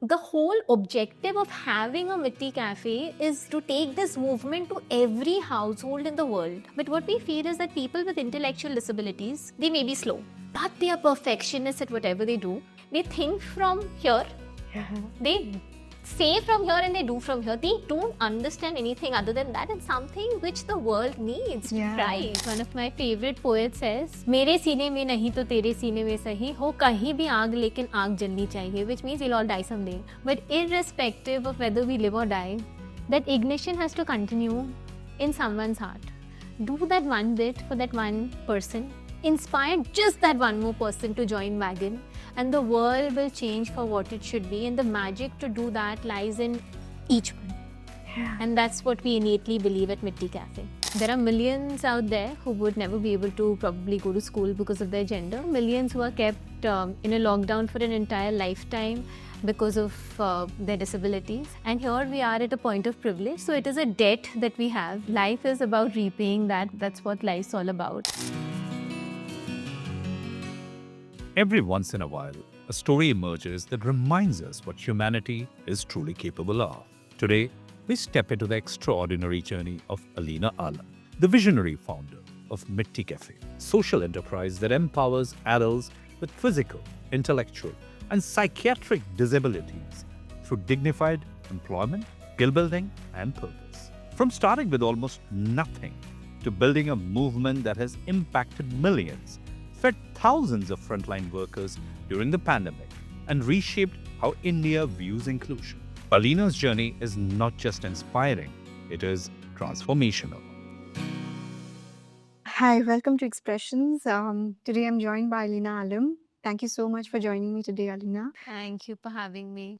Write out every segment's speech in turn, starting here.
the whole objective of having a Mitti Cafe is to take this movement to every household in the world. But what we feel is that people with intellectual disabilities, they may be slow, but they are perfectionists at whatever they do. They think from here, they say from here and they do from here. They don't understand anything other than that. It's something which the world needs to try. One of my favorite poets says, मेरे सीने में नहीं तो तेरे सीने में सही हो कहीं भी आग लेकिन आग जलनी चाहिए, which means we'll all die someday. But irrespective of whether we live or die, that ignition has to continue in someone's heart. Do that one bit for that one person. Inspire just that one more person to join Wagon, and the world will change for what it should be. And the magic to do that lies in each one. And that's what we innately believe at Mitti Cafe. There are millions out there who would never be able to probably go to school because of their gender. Millions who are kept in a lockdown for an entire lifetime because of their disabilities. And here we are at a point of privilege. So it is a debt that we have. Life is about repaying that. That's what life's all about. Every once in a while, a story emerges that reminds us what humanity is truly capable of. Today, we step into the extraordinary journey of Alina Alam, the visionary founder of Mitti Cafe, social enterprise that empowers adults with physical, intellectual, and psychiatric disabilities through dignified employment, skill building, and purpose. From starting with almost nothing to building a movement that has impacted millions, fed thousands of frontline workers during the pandemic, and reshaped how India views inclusion. Alina's journey is not just inspiring, it is transformational. Hi, welcome to Expressions. Today I'm joined by Alina Alam. Thank you so much for joining me today, Alina. Thank you for having me.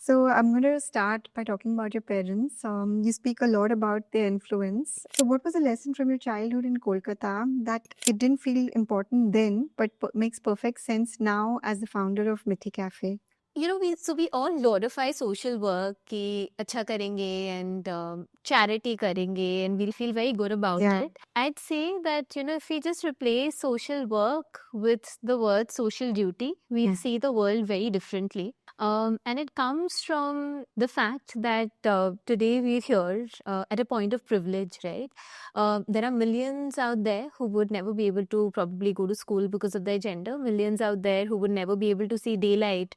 So I'm going to start by talking about your parents. You speak a lot about their influence. So what was a lesson from your childhood in Kolkata that it didn't feel important then, but makes perfect sense now as the founder of Mithi Cafe? You know, we all glorify social work कि अच्छा करेंगे and charity करेंगे and we'll feel very good about it. I'd say that, you know, if we just replace social work with the word social duty, we see the world very differently. And it comes from the fact that today we're here at a point of privilege, right? There are millions out there who would never be able to probably go to school because of their gender. Millions out there who would never be able to see daylight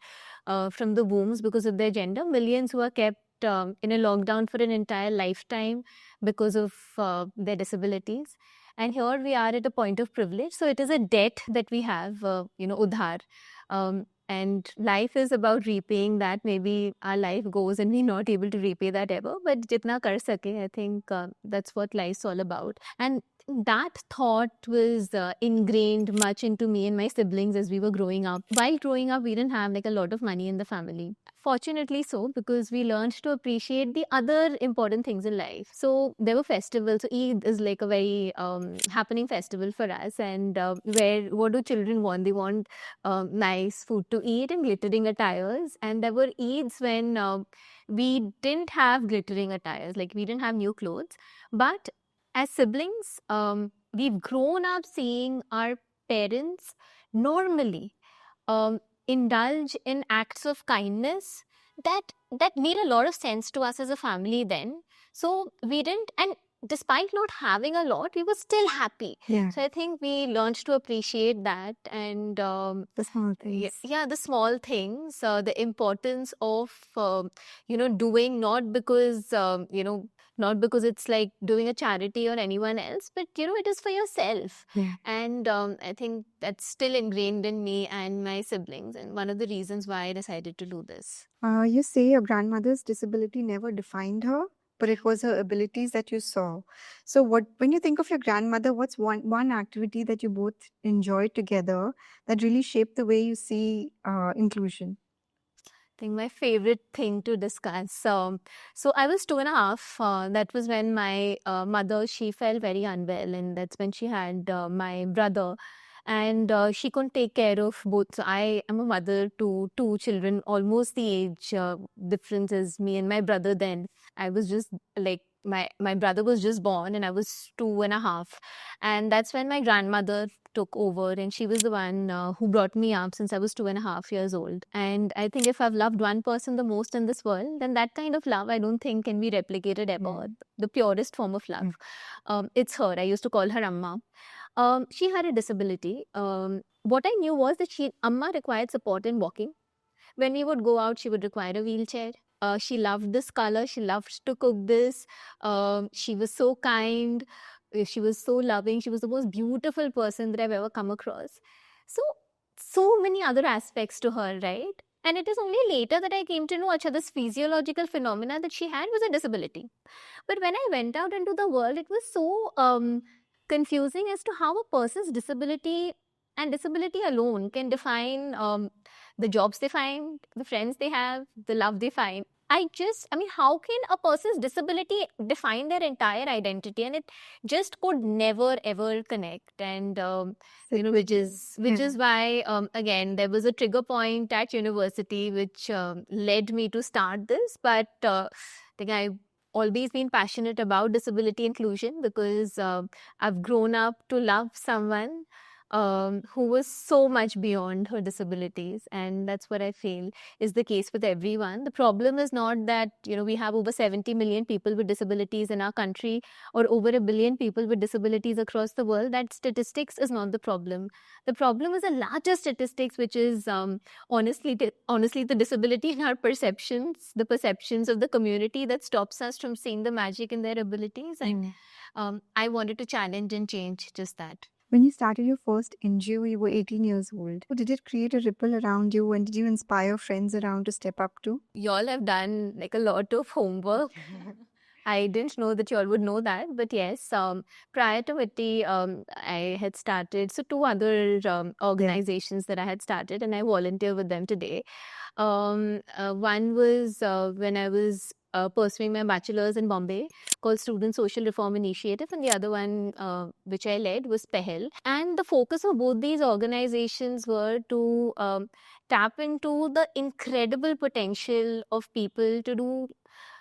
from the wombs because of their gender. Millions who are kept in a lockdown for an entire lifetime because of their disabilities. And here we are at a point of privilege. So it is a debt that we have, udhar. And life is about repaying that. Maybe our life goes and we're not able to repay that ever. But jitna kar sake, I think that's what life's all about. And that thought was ingrained much into me and my siblings as we were growing up. While growing up, we didn't have like a lot of money in the family. Fortunately so, because we learned to appreciate the other important things in life. So there were festivals. So Eid is like a very happening festival for us. And what do children want? They want nice food to eat and glittering attires. And there were Eids when we didn't have glittering attires, like we didn't have new clothes. But as siblings, we've grown up seeing our parents normally indulge in acts of kindness that made a lot of sense to us as a family then. So we didn't, and despite not having a lot, we were still happy. So I think we learned to appreciate that and the small things. Yeah, the small things, the importance of doing not because not because it's like doing a charity or anyone else, but it is for yourself. And I think that's still ingrained in me and my siblings, and one of the reasons why I decided to do this. You say your grandmother's disability never defined her, but it was her abilities that you saw. So when you think of your grandmother, what's one activity that you both enjoyed together that really shaped the way you see inclusion? I think my favorite thing to discuss. So I was 2.5. That was when my mother, she fell very unwell, and that's when she had my brother. and she couldn't take care of both. So I am a mother to two children, almost the age difference as me and my brother. Then I was just like my brother was just born, and I was 2.5, and that's when my grandmother took over, and she was the one who brought me up since I was 2.5 years old. And I think if I've loved one person the most in this world, then that kind of love I don't think can be replicated ever. The purest form of love. It's her. I used to call her Amma. She had a disability. What I knew was that Amma required support in walking. When we would go out, she would require a wheelchair. She loved this color. She loved to cook this. She was so kind. She was so loving. She was the most beautiful person that I've ever come across. So many other aspects to her, right? And it is only later that I came to know, acha, this physiological phenomena that she had was a disability. But when I went out into the world, it was so confusing as to how a person's disability and disability alone can define the jobs they find, the friends they have, the love they find. I mean, how can a person's disability define their entire identity? And it just could never ever connect. And which is why again there was a trigger point at university which led me to start this. But I think I've always been passionate about disability inclusion because I've grown up to love someone who was so much beyond her disabilities, and that's what I feel is the case with everyone. The problem is not that we have over 70 million people with disabilities in our country or over 1 billion people with disabilities across the world. That statistics is not the problem. The problem is a larger statistics, which is honestly the disability in our perceptions, the perceptions of the community that stops us from seeing the magic in their abilities. And I wanted to challenge and change just that. When you started your first NGO, you were 18 years old. Did it create a ripple around you, and did you inspire friends around to step up too? Y'all have done like a lot of homework. I didn't know that y'all would know that, but yes, prior to Vitti, I had started two other organizations that I had started, and I volunteer with them today. One was when I was pursuing my bachelor's in Bombay, called Student Social Reform Initiative, and the other one which I led was PEHL. And the focus of both these organizations were to tap into the incredible potential of people to do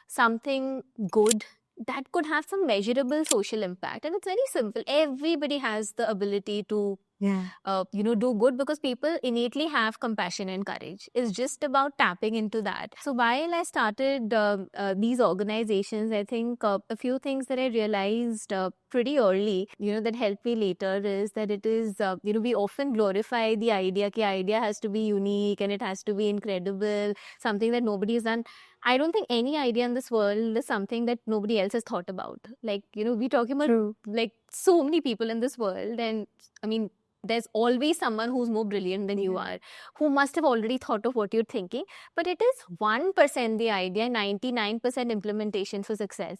something good that could have some measurable social impact. And it's very simple. Everybody has the ability to do good because people innately have compassion and courage. It's just about tapping into that. So while I started these organizations, I think a few things that I realized pretty early, that helped me later is that it is, we often glorify the idea that idea has to be unique and it has to be incredible, something that nobody has done. I don't think any idea in this world is something that nobody else has thought about. Like, we're talking about like so many people in this world, and I mean, there's always someone who's more brilliant than you are, who must have already thought of what you're thinking. But it is 1% the idea, 99% implementation for success.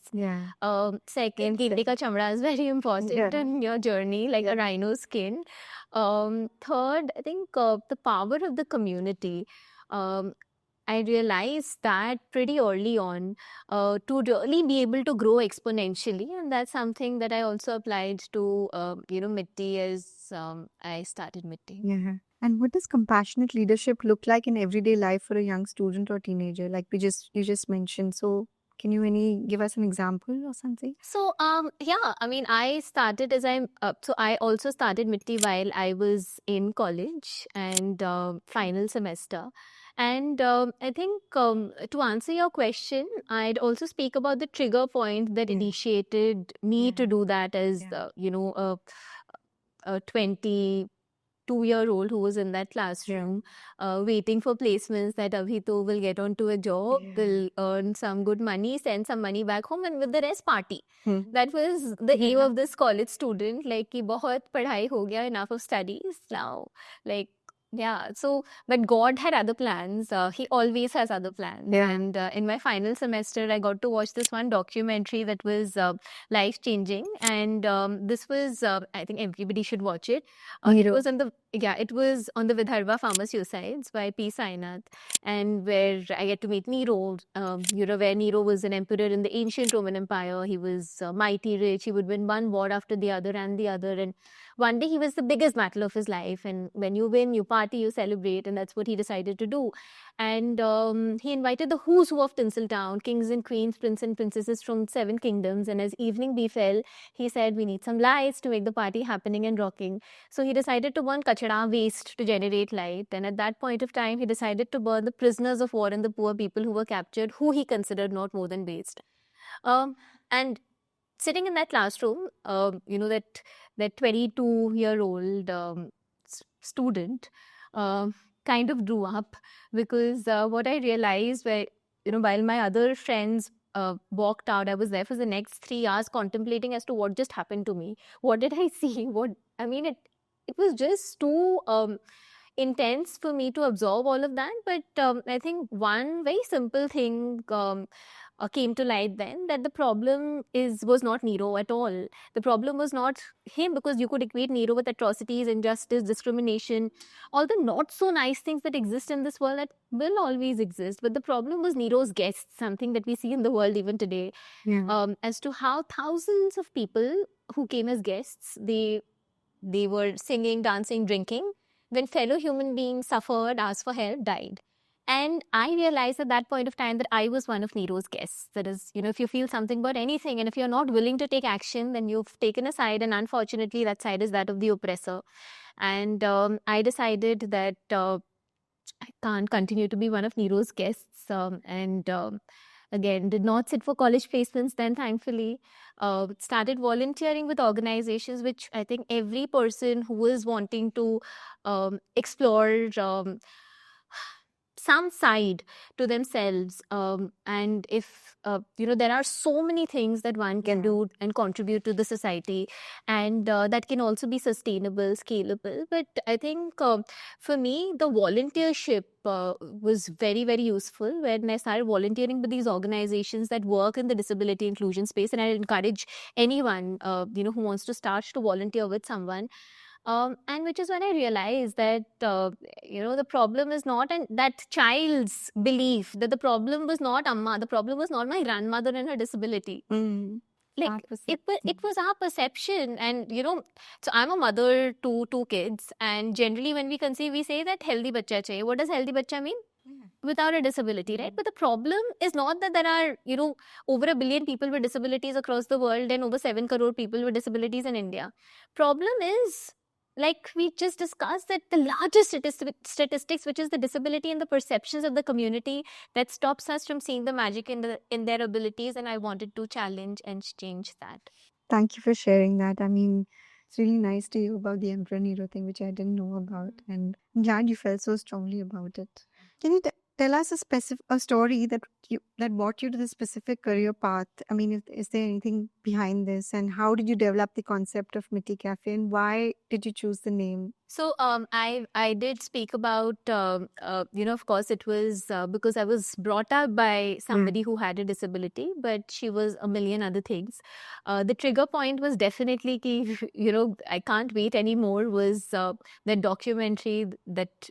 Second, kidney ka chamda is very important in your journey, like a rhino skin. Third, I think the power of the community. I realized that pretty early on to really be able to grow exponentially. And that's something that I also applied to, Mitti as I started Mitti. And what does compassionate leadership look like in everyday life for a young student or teenager? Like you just mentioned. So can you give us an example or something? So, I mean, I started I also started Mitti while I was in college and final semester. And I think to answer your question, I'd also speak about the trigger point that initiated me to do that as, a 22-year-old who was in that classroom waiting for placements that Abhito will get onto a job, will earn some good money, send some money back home, and with the rest party. That was the aim of this college student, like ki bahut padhai ho gaya, enough of studies now, like. So, but God had other plans. He always has other plans. And in my final semester, I got to watch this one documentary that was life-changing. And this was, I think everybody should watch it. It was on the yeah, it was on the Vidarbha Farmer Suicides by P. Sainath, and where I get to meet Nero. Where Nero was an emperor in the ancient Roman Empire. He was mighty rich. He would win one war after the other and the other. And one day he was the biggest battle of his life. And when you win, you party, you celebrate, and that's what he decided to do. And he invited the who's who of Tinseltown, kings and queens, princes and princesses from 7 kingdoms. And as evening befell, he said, "We need some lights to make the party happening and rocking." So he decided to burn kachada waste to generate light. And at that point of time, he decided to burn the prisoners of war and the poor people who were captured, who he considered not more than waste. And sitting in that classroom, that 22-year-old student kind of grew up, because what I realized, while my other friends walked out, I was there for the next 3 hours contemplating as to what just happened to me. What did I see? It was just too intense for me to absorb all of that. But I think one very simple thing came to light then, that the problem was not Nero at all. The problem was not him, because you could equate Nero with atrocities, injustice, discrimination, all the not so nice things that exist in this world that will always exist. But the problem was Nero's guests, something that we see in the world even today, as to how thousands of people who came as guests, they were singing, dancing, drinking, when fellow human beings suffered, asked for help, died. And I realized at that point of time that I was one of Nero's guests. That is, if you feel something about anything, and if you're not willing to take action, then you've taken a side, and unfortunately that side is that of the oppressor. And I decided that I can't continue to be one of Nero's guests. Again, did not sit for college placements then, thankfully. Started volunteering with organizations, which I think every person who is wanting to explore some side to themselves, and if there are so many things that one can do and contribute to the society, and that can also be sustainable, scalable. But I think for me, the volunteership was very, very useful when I started volunteering with these organizations that work in the disability inclusion space. And I encourage anyone who wants to start to volunteer with someone. And which is when I realized that, the problem is not that child's belief, that the problem was not Amma, the problem was not my grandmother and her disability. Like, it was our perception. And, so I'm a mother to 2 kids. And generally when we conceive, we say that healthy bacha chahiye. What does healthy bacha mean? Without a disability, right? But the problem is not that there are, over 1 billion people with disabilities across the world and over 7 crore people with disabilities in India. Problem is, like we just discussed, that the largest statistics, which is the disability and the perceptions of the community, that stops us from seeing the magic in their abilities. And I wanted to challenge and change that. Thank you for sharing that. I mean, it's really nice to hear about the Emperor Nero thing, which I didn't know about, and I'm glad you felt so strongly about it. Can you tell us a story that brought you to this specific career path? I mean, is there anything behind this, and how did you develop the concept of Mitti Cafe, and why did you choose the name? So I did speak about, of course, it was because I was brought up by somebody who had a disability, but she was a million other things. The trigger point was definitely, I can't wait anymore, was that documentary that,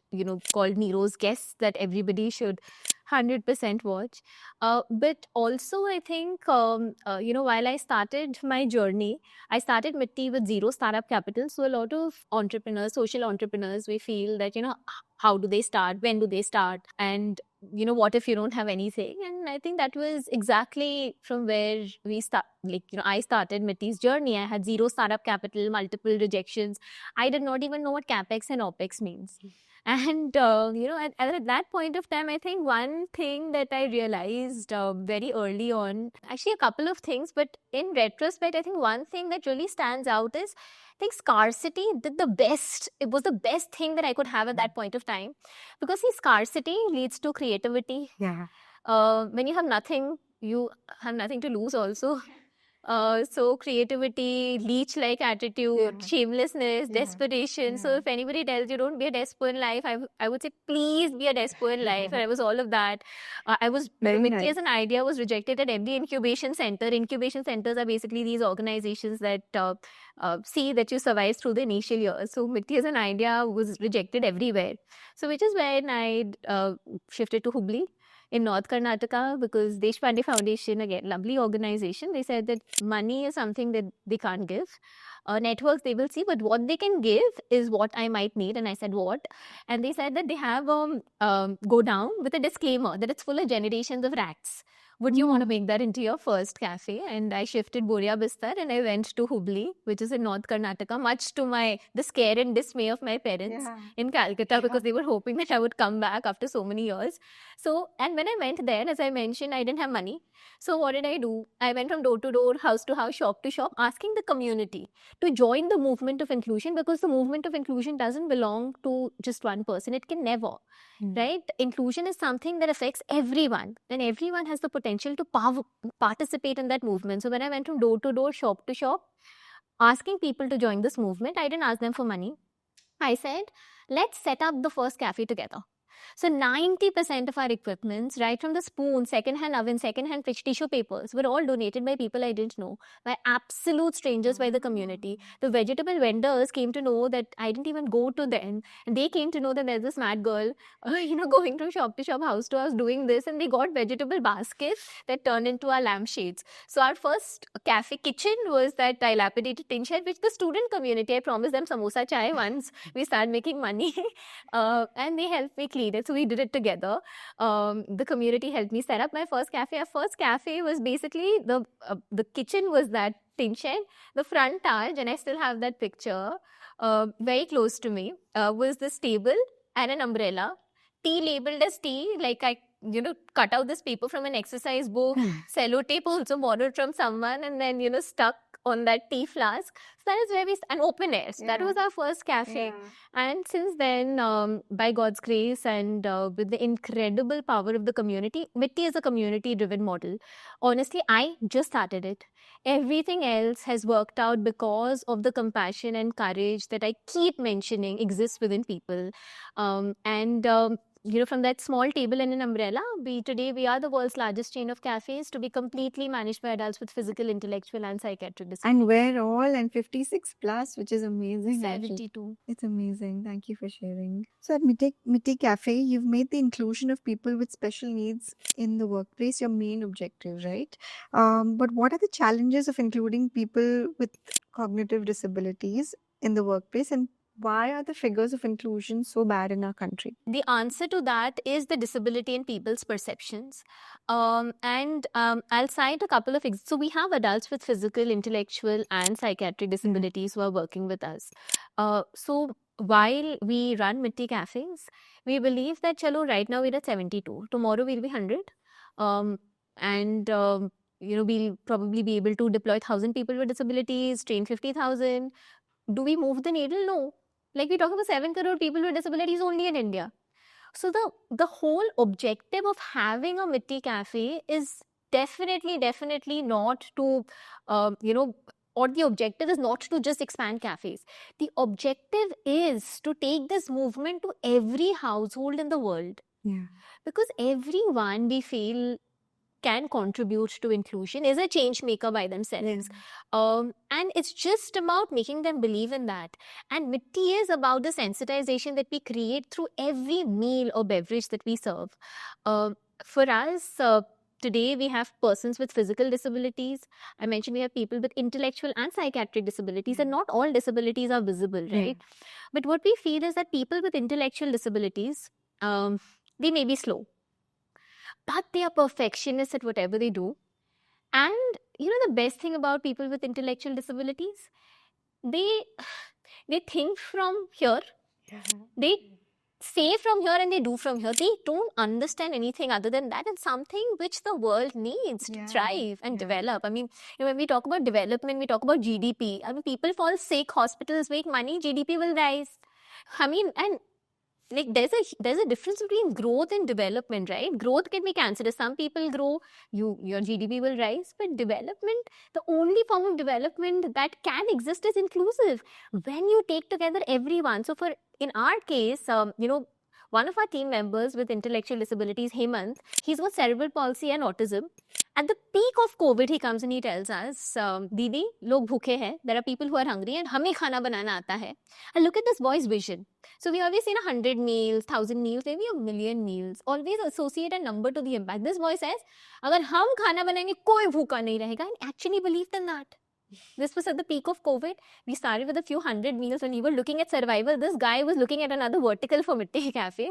called Nero's Guests, that everybody should 100% watch. But also, I think, while I started my journey, I started Mitti with zero startup capital. So a lot of entrepreneurs, social entrepreneurs, we feel that, how do they start? When do they start? And, what if you don't have anything? And I think that was exactly from where we start. I started Mitti's journey. I had zero startup capital, multiple rejections. I did not even know what CapEx and OpEx means. And, at that point of time, I think one thing that I realized very early on, actually a couple of things, but in retrospect, I think one thing that really stands out is, I think scarcity it was the best thing that I could have at that point of time. Because scarcity leads to creativity. Yeah. When you have nothing to lose also. So creativity, leech-like attitude, Yeah. shamelessness, Yeah. desperation. So Yeah. if anybody tells you don't be a despo in life, I would say please be a despo in life. And I was all of that. Very Mitti nice. as an idea was rejected at every incubation center. Incubation centers are basically these organizations that see that you survive through the initial years. So Mitti as an idea was rejected everywhere. So which is when I shifted to Hubli in North Karnataka, because Deshpande Foundation, again, lovely organization, they said that money is something that they can't give. Networks they will see, but what they can give is what I might need. And I said, what? And they said that they have go down with a disclaimer that it's full of generations of rats. Would you want to make that into your first cafe? And I shifted Boria Bistar and I went to Hubli, which is in North Karnataka, much to the scare and dismay of my parents Yeah. in Calcutta, because they were hoping that I would come back after so many years. So, and when I went there, as I mentioned, I didn't have money. So what did I do? I went from door to door, house to house, shop to shop, asking the community to join the movement of inclusion, because the movement of inclusion doesn't belong to just one person. It can never. Right? Inclusion is something that affects everyone, and everyone has the potential to participate in that movement. So when I went from door to door, shop to shop, asking people to join this movement, I didn't ask them for money. I said, let's set up the first cafe together. So 90% of our equipments, right from the spoon, second-hand oven, second-hand fridge, tissue papers, were all donated by people I didn't know, by absolute strangers, by the community. The vegetable vendors came to know that I didn't even go to them, and they came to know that there's this mad girl, going from shop to shop, house to house, doing this, and they got vegetable baskets that turned into our lampshades. So our first cafe kitchen was that dilapidated tin shed, which the student community, I promised them samosa chai once we started making money, and they helped me clean it. So we did it together. The community helped me set up my first cafe. Our first cafe was basically the kitchen was that tin shed. The front Taj, and I still have that picture, very close to me, was this table and an umbrella. Tea labeled as tea, like I cut out this paper from an exercise book, sellotape also borrowed from someone, and then stuck on that tea flask. So that is where and open air. So that was our first cafe. And since then, by God's grace and with the incredible power of the community, Mitti is a community-driven model. Honestly, I just started it. Everything else has worked out because of the compassion and courage that I keep mentioning exists within people. From that small table and an umbrella, today we are the world's largest chain of cafes to be completely managed by adults with physical, intellectual, and psychiatric disabilities. And we're all and 56 plus, which is amazing. 72. It's amazing. Thank you for sharing. So at Mitti Cafe, you've made the inclusion of people with special needs in the workplace your main objective, right? But what are the challenges of including people with cognitive disabilities in the workplace, and why are the figures of inclusion so bad in our country? The answer to that is the disability in people's perceptions. I'll cite a couple of So we have adults with physical, intellectual, and psychiatric disabilities who are working with us. So while we run Mitti Cafes, we believe that, right now we're at 72. Tomorrow we'll be 100. We'll probably be able to deploy 1,000 people with disabilities, train 50,000. Do we move the needle? No. Like we talk about 7 crore people with disabilities only in India. So the whole objective of having a Mitti Cafe is definitely not to, or the objective is not to just expand cafes. The objective is to take this movement to every household in the world. Yeah. Because everyone, we feel, can contribute to inclusion, is a change maker by themselves. And it's just about making them believe in that. And Mitti is about the sensitization that we create through every meal or beverage that we serve. For us, today we have persons with physical disabilities. I mentioned we have people with intellectual and psychiatric disabilities, and not all disabilities are visible, right? But what we feel is that people with intellectual disabilities, they may be slow, but they are perfectionists at whatever they do. And the best thing about people with intellectual disabilities, they think from here, they say from here, and they do from here. They don't understand anything other than that, and something which the world needs to thrive and develop. I mean, when we talk about development, we talk about GDP. I mean, people fall sick, hospitals make money, GDP will rise. I mean, and like there's a difference between growth and development, right? Growth can be cancerous. Some people grow, your GDP will rise, but development, the only form of development that can exist is inclusive. When you take together everyone. So for in our case, one of our team members with intellectual disabilities, Hemant, he's got cerebral palsy and autism. At the peak of COVID, he comes and he tells us, Didi, log bhukhe hai. There are people who are hungry and hame khana banana aata hai. And look at this boy's vision. So we always say 100 meals, 1,000 meals, maybe a million meals. Always associate a number to the impact. This boy says, अगर हम खाना बनाएंगे कोई भूखा नहीं रहेगा. And actually believed in that. This was at the peak of COVID. We started with a few hundred meals and we were looking at survival. This guy was looking at another vertical for Mitti Cafe.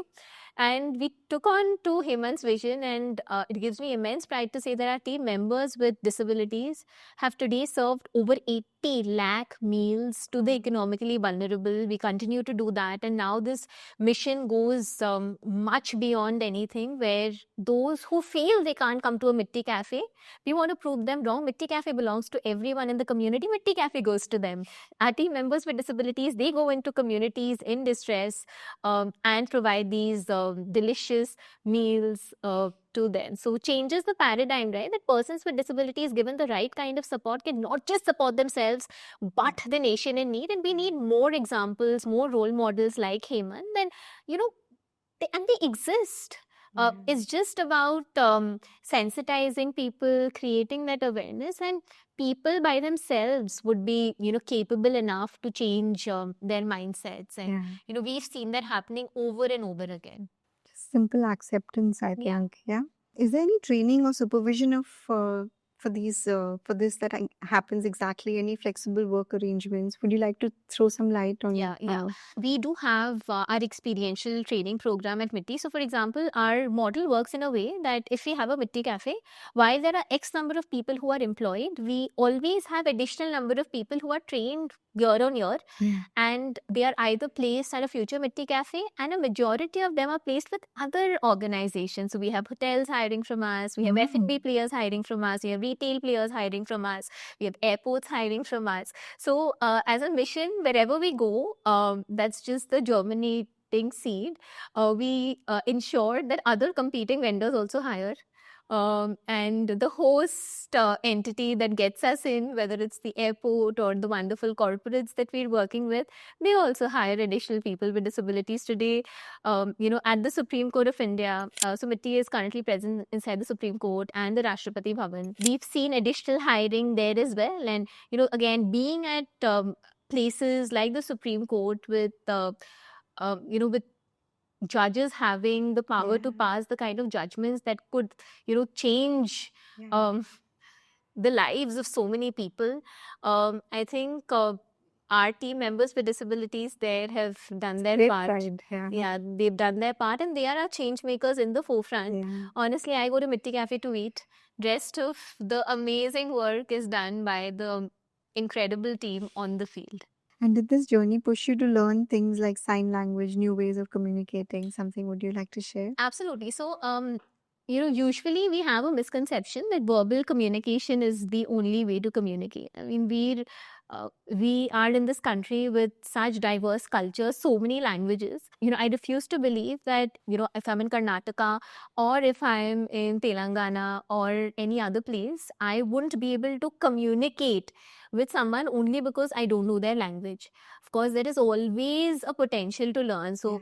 And we took on to Hemant's vision, and it gives me immense pride to say that our team members with disabilities have today served over 80 lakh meals to the economically vulnerable. We continue to do that, and now this mission goes much beyond anything, where those who feel they can't come to a Mitti Cafe, we want to prove them wrong. Mitti Cafe belongs to everyone in the community. Mitti Cafe goes to them. Our team members with disabilities, they go into communities in distress and provide these delicious meals to them. So changes the paradigm, right? That persons with disabilities, given the right kind of support, can not just support themselves, but the nation in need. And we need more examples, more role models like Hemant. Then, they exist. It's just about sensitizing people, creating that awareness, and people by themselves would be, capable enough to change their mindsets. And, we've seen that happening over and over again. Simple acceptance, I Yeah. think. Yeah. Is there any training or supervision of for this that happens exactly? Any flexible work arrangements? Would you like to throw some light on? Yeah. We do have our experiential training program at Mitti. So, for example, our model works in a way that if we have a Mitti Cafe, while there are X number of people who are employed, we always have additional number of people who are trained year on year, and they are either placed at a future Mitti Cafe, and a majority of them are placed with other organizations. So we have hotels hiring from us, we have F&B players hiring from us, we have retail players hiring from us, we have airports hiring from us. So as a mission, wherever we go, that's just the germinating seed. We ensure that other competing vendors also hire. And the host entity that gets us in, whether it's the airport or the wonderful corporates that we're working with, they also hire additional people with disabilities today. At the Supreme Court of India, so Mitti is currently present inside the Supreme Court and the Rashtrapati Bhavan. We've seen additional hiring there as well. And, again, being at places like the Supreme Court with, with judges having the power to pass the kind of judgments that could, change the lives of so many people. I think our team members with disabilities there have done their Great part. pride, They've done their part, and they are our change makers in the forefront. Honestly, I go to Mitti Cafe to eat. Rest of the amazing work is done by the incredible team on the field. And did this journey push you to learn things like sign language, new ways of communicating? Something would you like to share? Absolutely. So, usually we have a misconception that verbal communication is the only way to communicate. I mean, we are in this country with such diverse cultures, so many languages. I refuse to believe that, if I'm in Karnataka or if I'm in Telangana or any other place, I wouldn't be able to communicate with someone only because I don't know their language. Of course, there is always a potential to learn. So,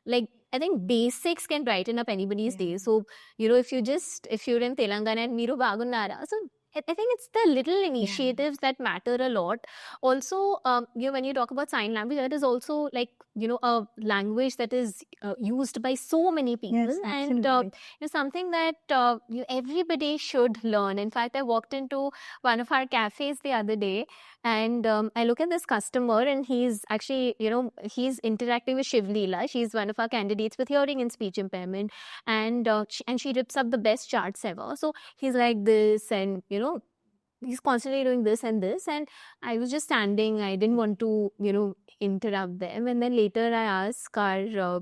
like, I think basics can brighten up anybody's day. So, if you're in Telangana and Miru Bagunnara, so I think it's the little initiatives that matter a lot. Also, when you talk about sign language, that is also like, a language that is used by so many people. Yes, And absolutely. something that everybody should learn. In fact, I walked into one of our cafes the other day, and I look at this customer, and he's actually, he's interacting with Shiv Leela. She's one of our candidates with hearing and speech impairment, and she rips up the best charts ever. So he's like this, and he's constantly doing this and this, and I was just standing. I didn't want to interrupt them, and then later I asked our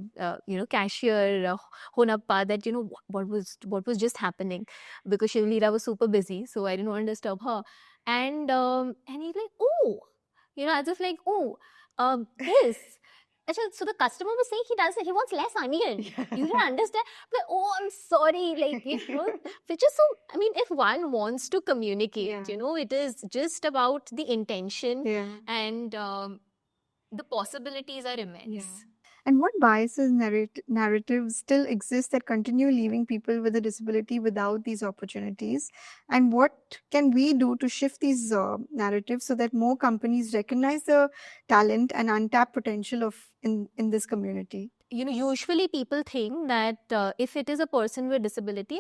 cashier Honappa that what was just happening, because Shiv Leela was super busy, so I didn't want to disturb her. And he's like, oh, as if like, oh, this. So the customer was saying he wants less onion. You can understand. But oh, I'm sorry, like which is so. I mean, if one wants to communicate, Yeah. it is just about the intention, Yeah. and the possibilities are immense. Yeah. And what biases narratives still exist that continue leaving people with a disability without these opportunities? And what can we do to shift these narratives so that more companies recognize the talent and untapped potential of in this community? Usually people think that if it is a person with disability,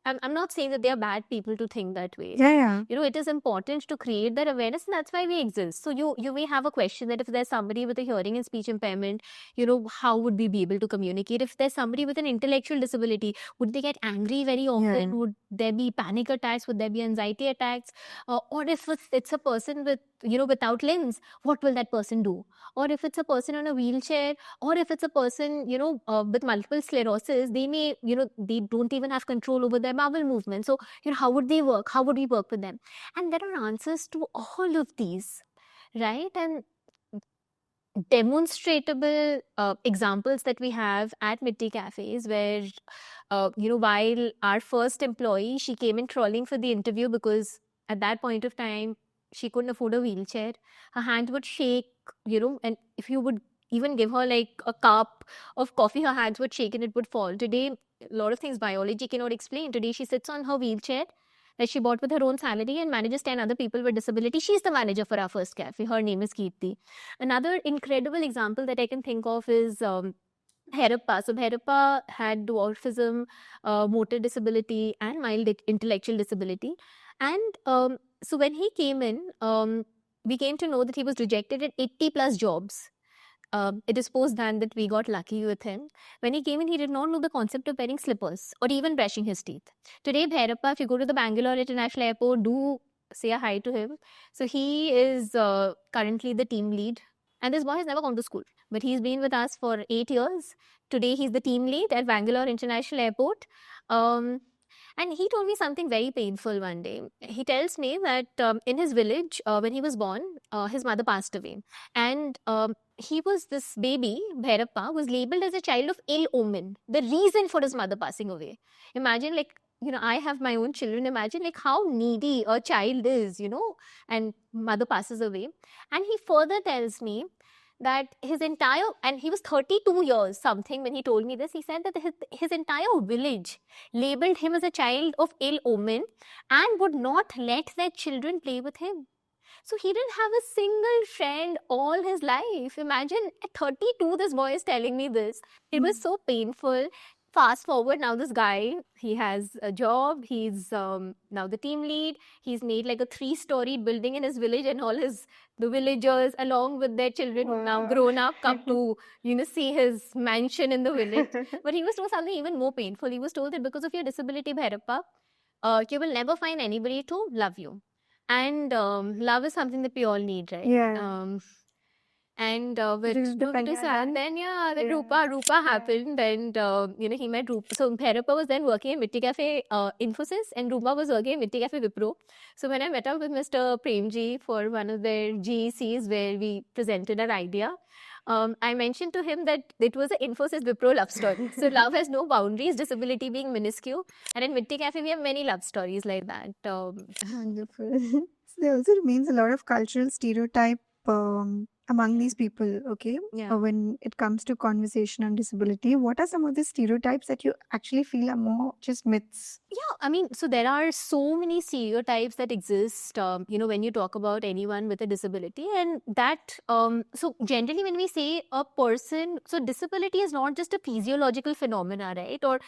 and I'm not saying that they are bad people to think that way. Yeah. It is important to create that awareness, and that's why we exist. So you may have a question that if there's somebody with a hearing and speech impairment, how would we be able to communicate? If there's somebody with an intellectual disability, would they get angry very often? Yeah. Would there be panic attacks? Would there be anxiety attacks? Or if it's a person with without limbs, what will that person do? Or if it's a person on a wheelchair, or if it's a person with multiple sclerosis, they may they don't even have control over their bowel movement. So how would they work? How would we work with them? And there are answers to all of these, right? And demonstrable examples that we have at Mitti Cafes, where while our first employee, she came in crawling for the interview because at that point of time she couldn't afford a wheelchair. Her hand would shake, and if you would even give her like a cup of coffee, her hands would shake and it would fall. Today, a lot of things biology cannot explain. Today she sits on her wheelchair that she bought with her own salary and manages 10 other people with disability. She's the manager for our first cafe. Her name is Kirti. Another incredible example that I can think of is Bhairappa. So Bhairappa had dwarfism, motor disability, and mild intellectual disability. And so when he came in, we came to know that he was rejected at 80 plus jobs. It is post then that we got lucky with him. When he came in, he did not know the concept of wearing slippers or even brushing his teeth. Today, Bhairappa, if you go to the Bangalore International Airport, do say a hi to him. So he is currently the team lead. And this boy has never gone to school, but he's been with us for 8 years. Today, he's the team lead at Bangalore International Airport. And he told me something very painful one day. He tells me that in his village, when he was born, his mother passed away. And he was this baby, Bhairappa, was labeled as a child of ill omen. The reason for his mother passing away. Imagine, like, I have my own children. Imagine, like, how needy a child is, and mother passes away. And he further tells me that and he was 32 years something when he told me this. He said that his entire village labeled him as a child of ill omen and would not let their children play with him. So he didn't have a single friend all his life. Imagine at 32, this boy is telling me this. It was so painful. Fast forward, now this guy, he has a job. He's now the team lead. He's made like a 3-story building in his village, and all the villagers, along with their children who now grown up, come to see his mansion in the village. But he was told something even more painful. He was told that because of your disability, Bhairappa, you will never find anybody to love you. And love is something that we all need, right? Yeah. And This is the then Yeah. Rupa happened, and he met Rupa. So Bhairappa was then working at Mitti Cafe Infosys, and Rupa was working at Mitti Cafe Wipro. So when I met up with Mr. Premji for one of their GECs where we presented our idea, I mentioned to him that it was an Infosys Wipro love story. So love has no boundaries, disability being minuscule. And in Mitti Cafe, we have many love stories like that. Wonderful. So there also remains a lot of cultural stereotype among these people, okay? Yeah. When it comes to conversation on disability, what are some of the stereotypes that you actually feel are more just myths? Yeah, I mean, so there are so many stereotypes that exist, when you talk about anyone with a disability. And that, so generally when we say a person, so disability is not just a physiological phenomena, right? Or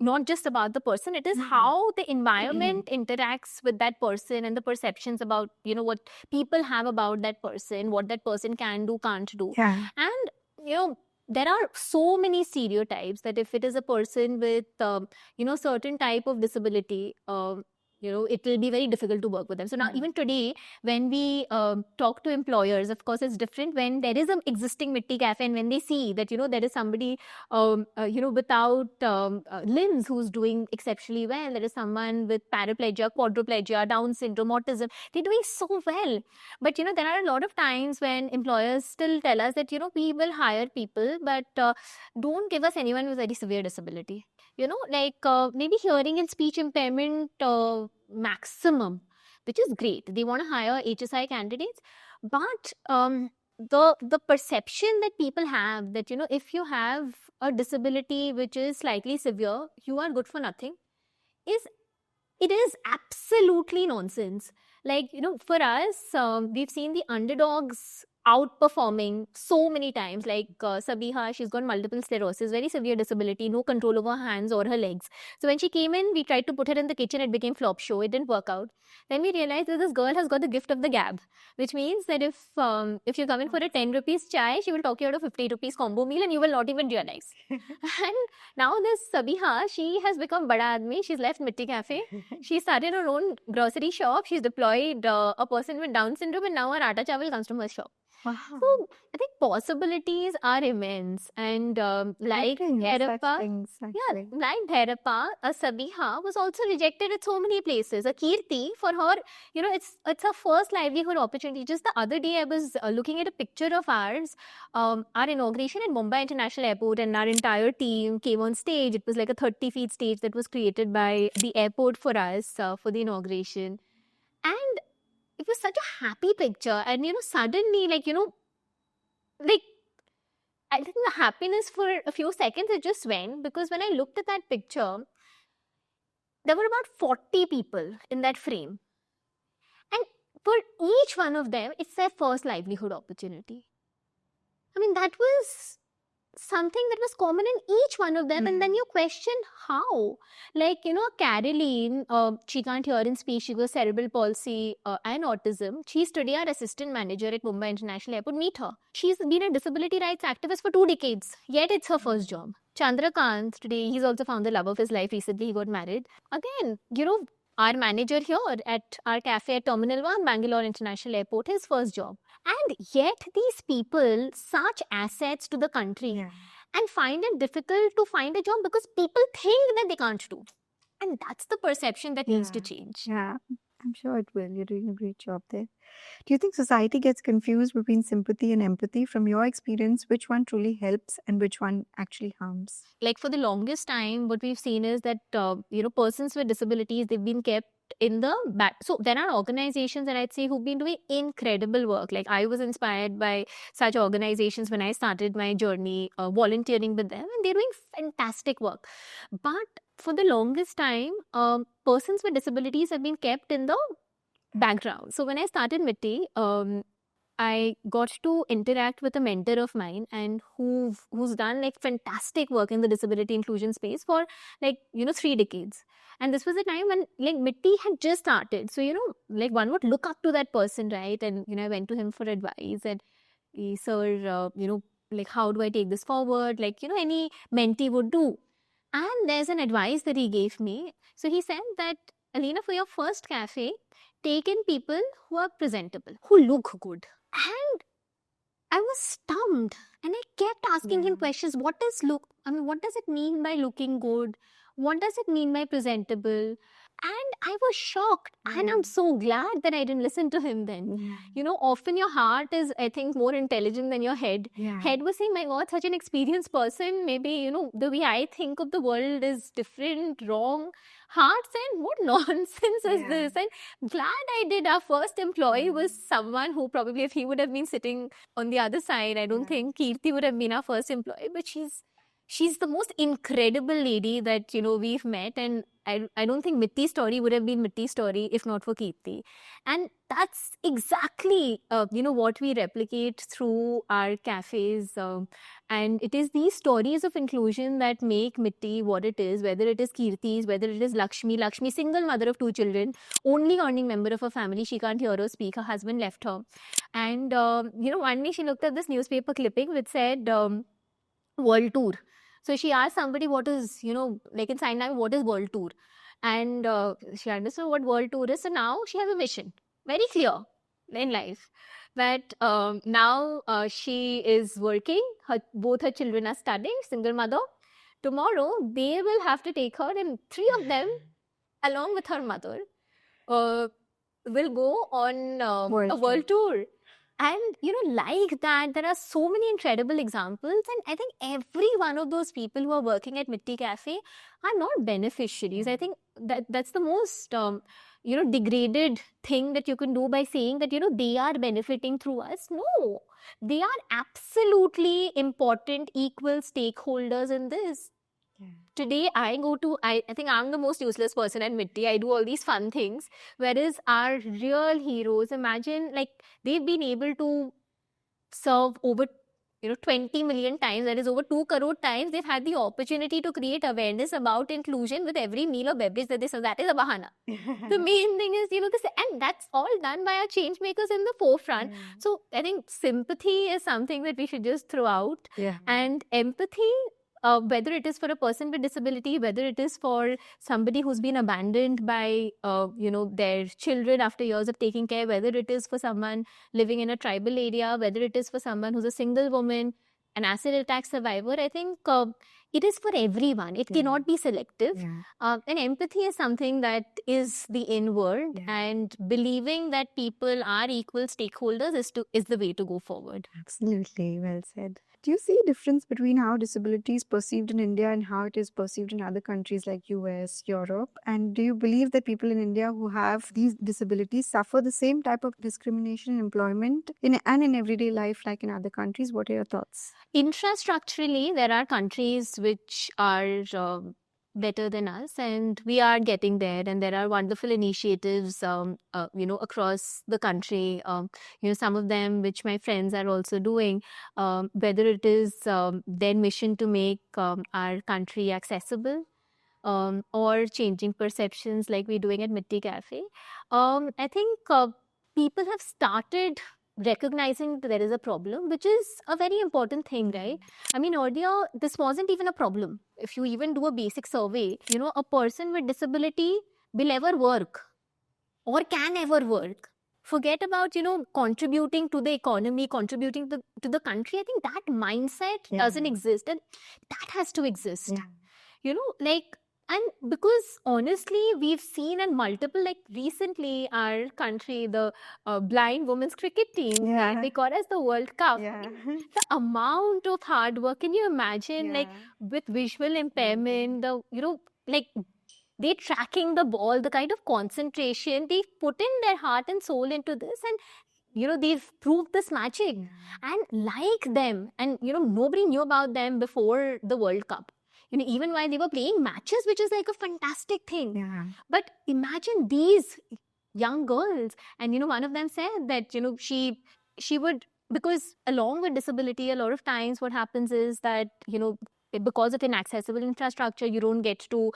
not just about the person, it is how the environment interacts with that person and the perceptions about, what people have about that person, what that person can do, can't do. Yeah. And, there are so many stereotypes that if it is a person with, certain type of disability, it will be very difficult to work with them. So now Yeah. even today, when we talk to employers, of course, it's different when there is an existing Mitti Cafe and when they see that, there is somebody, without limbs who's doing exceptionally well. There is someone with paraplegia, quadriplegia, Down syndrome, autism. They're doing so well. But, there are a lot of times when employers still tell us that, we will hire people, but don't give us anyone with very severe disability. Maybe hearing and speech impairment maximum, which is great. They want to hire HSI candidates, but the perception that people have that, if you have a disability which is slightly severe, you are good for nothing, it is absolutely nonsense. For us, we've seen the underdogs outperforming so many times. Sabiha, she's got multiple sclerosis, very severe disability, no control over her hands or her legs. So when she came in, we tried to put her in the kitchen. It became flop show. It didn't work out. Then we realized that this girl has got the gift of the gab, which means that if you come in for a 10 rupees chai, she will talk you out of 50 rupees combo meal and you will not even realize. And now this Sabiha, she has become bada admi. She's left Mitti Cafe. She started her own grocery shop. She's deployed a person with Down syndrome, and now her atta chawal comes from her shop. Wow. So I think possibilities are immense, and like Therappa, like Therappa, a Sabiha was also rejected at so many places. A Kirti, for her, it's her first livelihood opportunity. Just the other day, I was looking at a picture of ours, our inauguration at Mumbai International Airport, and our entire team came on stage. It was like a 30-feet stage that was created by the airport for us for the inauguration, and it was such a happy picture. And suddenly, I think the happiness for a few seconds it just went, because when I looked at that picture, there were about 40 people in that frame, and for each one of them, it's their first livelihood opportunity. I mean, that was something that was common in each one of them. And then you question how. Caroline, she can't hear and speak. She got cerebral palsy and autism. She's today our assistant manager at Mumbai International Airport. Meet her. She's been a disability rights activist for 2 decades, yet it's her first job. Chandrakant, today, he's also found the love of his life. Recently, he got married. Again, our manager here at our cafe at Terminal 1, Bangalore International Airport, his first job. And yet these people, such assets to the country, and find it difficult to find a job because people think that they can't do. And that's the perception that needs to change. Yeah, I'm sure it will. You're doing a great job there. Do you think society gets confused between sympathy and empathy? From your experience, which one truly helps and which one actually harms? For the longest time, what we've seen is that, persons with disabilities, they've been kept in the back. So there are organizations that I'd say who've been doing incredible work. I was inspired by such organizations when I started my journey volunteering with them, and they're doing fantastic work. But for the longest time, persons with disabilities have been kept in the background. So when I started Mitti, I got to interact with a mentor of mine, and who's done fantastic work in the disability inclusion space for 3 decades. And this was a time when Mitti had just started. So, one would look up to that person, right? And, I went to him for advice, and sir, how do I take this forward? Any mentee would do. And there's an advice that he gave me. So he said that, Aleena, for your first cafe, take in people who are presentable, who look good. And I was stumped, and I kept asking him questions. What does it mean by looking good? What does it mean by presentable? And I was shocked. And I'm so glad that I didn't listen to him then. Often your heart is, I think, more intelligent than your head. Head was saying, my God, such an experienced person. Maybe, the way I think of the world is different, wrong. Heart saying, what nonsense is this? And glad I did. Our first employee was someone who probably, if he would have been sitting on the other side, I don't think Kirti would have been our first employee. But she's the most incredible lady that, we've met. And I don't think Mitti's story would have been Mitti's story if not for Kirti. And that's exactly, what we replicate through our cafes. And it is these stories of inclusion that make Mitti what it is, whether it is Kirti's, whether it is Lakshmi, single mother of 2 children, only earning member of her family. She can't hear or speak. Her husband left her. And, one day she looked at this newspaper clipping which said, World Tour. So she asked somebody what is, in sign language, what is World Tour? and she understood what world tour is. So now she has a mission, very clear in life, that now she is working. Both her children are studying, single mother. Tomorrow they will have to take her, and three of them, along with her mother, uh, will go on World a world tour. And like that, there are so many incredible examples. And I think every one of those people who are working at Mitti Cafe are not beneficiaries. I think that's the most degraded thing that you can do, by saying that they are benefiting through us. No, they are absolutely important, equal stakeholders in this. Today I think I'm the most useless person at Mitti. I do all these fun things, whereas our real heroes, imagine, like, they've been able to serve over 20 million times, that is over 2 crore times. They've had the opportunity to create awareness about inclusion with every meal or beverage that they serve. That is a bahana. The main thing is this, and that's all done by our change makers in the forefront. So I think sympathy is something that we should just throw out. And empathy, whether it is for a person with disability, whether it is for somebody who's been abandoned by their children after years of taking care, whether it is for someone living in a tribal area, whether it is for someone who's a single woman, an acid attack survivor, I think it is for everyone. It cannot be selective. And empathy is something that is the inward, and believing that people are equal stakeholders is the way to go forward. Absolutely, well said. Do you see a difference between how disability is perceived in India and how it is perceived in other countries like US, Europe? And do you believe that people in India who have these disabilities suffer the same type of discrimination in employment and in everyday life like in other countries? What are your thoughts? Infrastructurally, there are countries which are better than us, and we are getting there, and there are wonderful initiatives across the country, some of them which my friends are also doing, whether it is their mission to make our country accessible, or changing perceptions like we're doing at Mitti Cafe. I think people have started recognizing that there is a problem, which is a very important thing, right? I mean, earlier, this wasn't even a problem. If you even do a basic survey, a person with disability will ever work or can ever work. Forget about, contributing to the economy, contributing to the country. I think that mindset doesn't exist, and that has to exist. And because honestly, we've seen in multiple, like recently, our country, the blind women's cricket team, they got us the World Cup. The amount of hard work, can you imagine, like with visual impairment, they tracking the ball, the kind of concentration, they've put in their heart and soul into this, and they've proved this magic. And like them, and nobody knew about them before the World Cup. Even while they were playing matches, which is like a fantastic thing. But imagine these young girls, and one of them said that she would, because along with disability, a lot of times what happens is that because of inaccessible infrastructure, you don't get to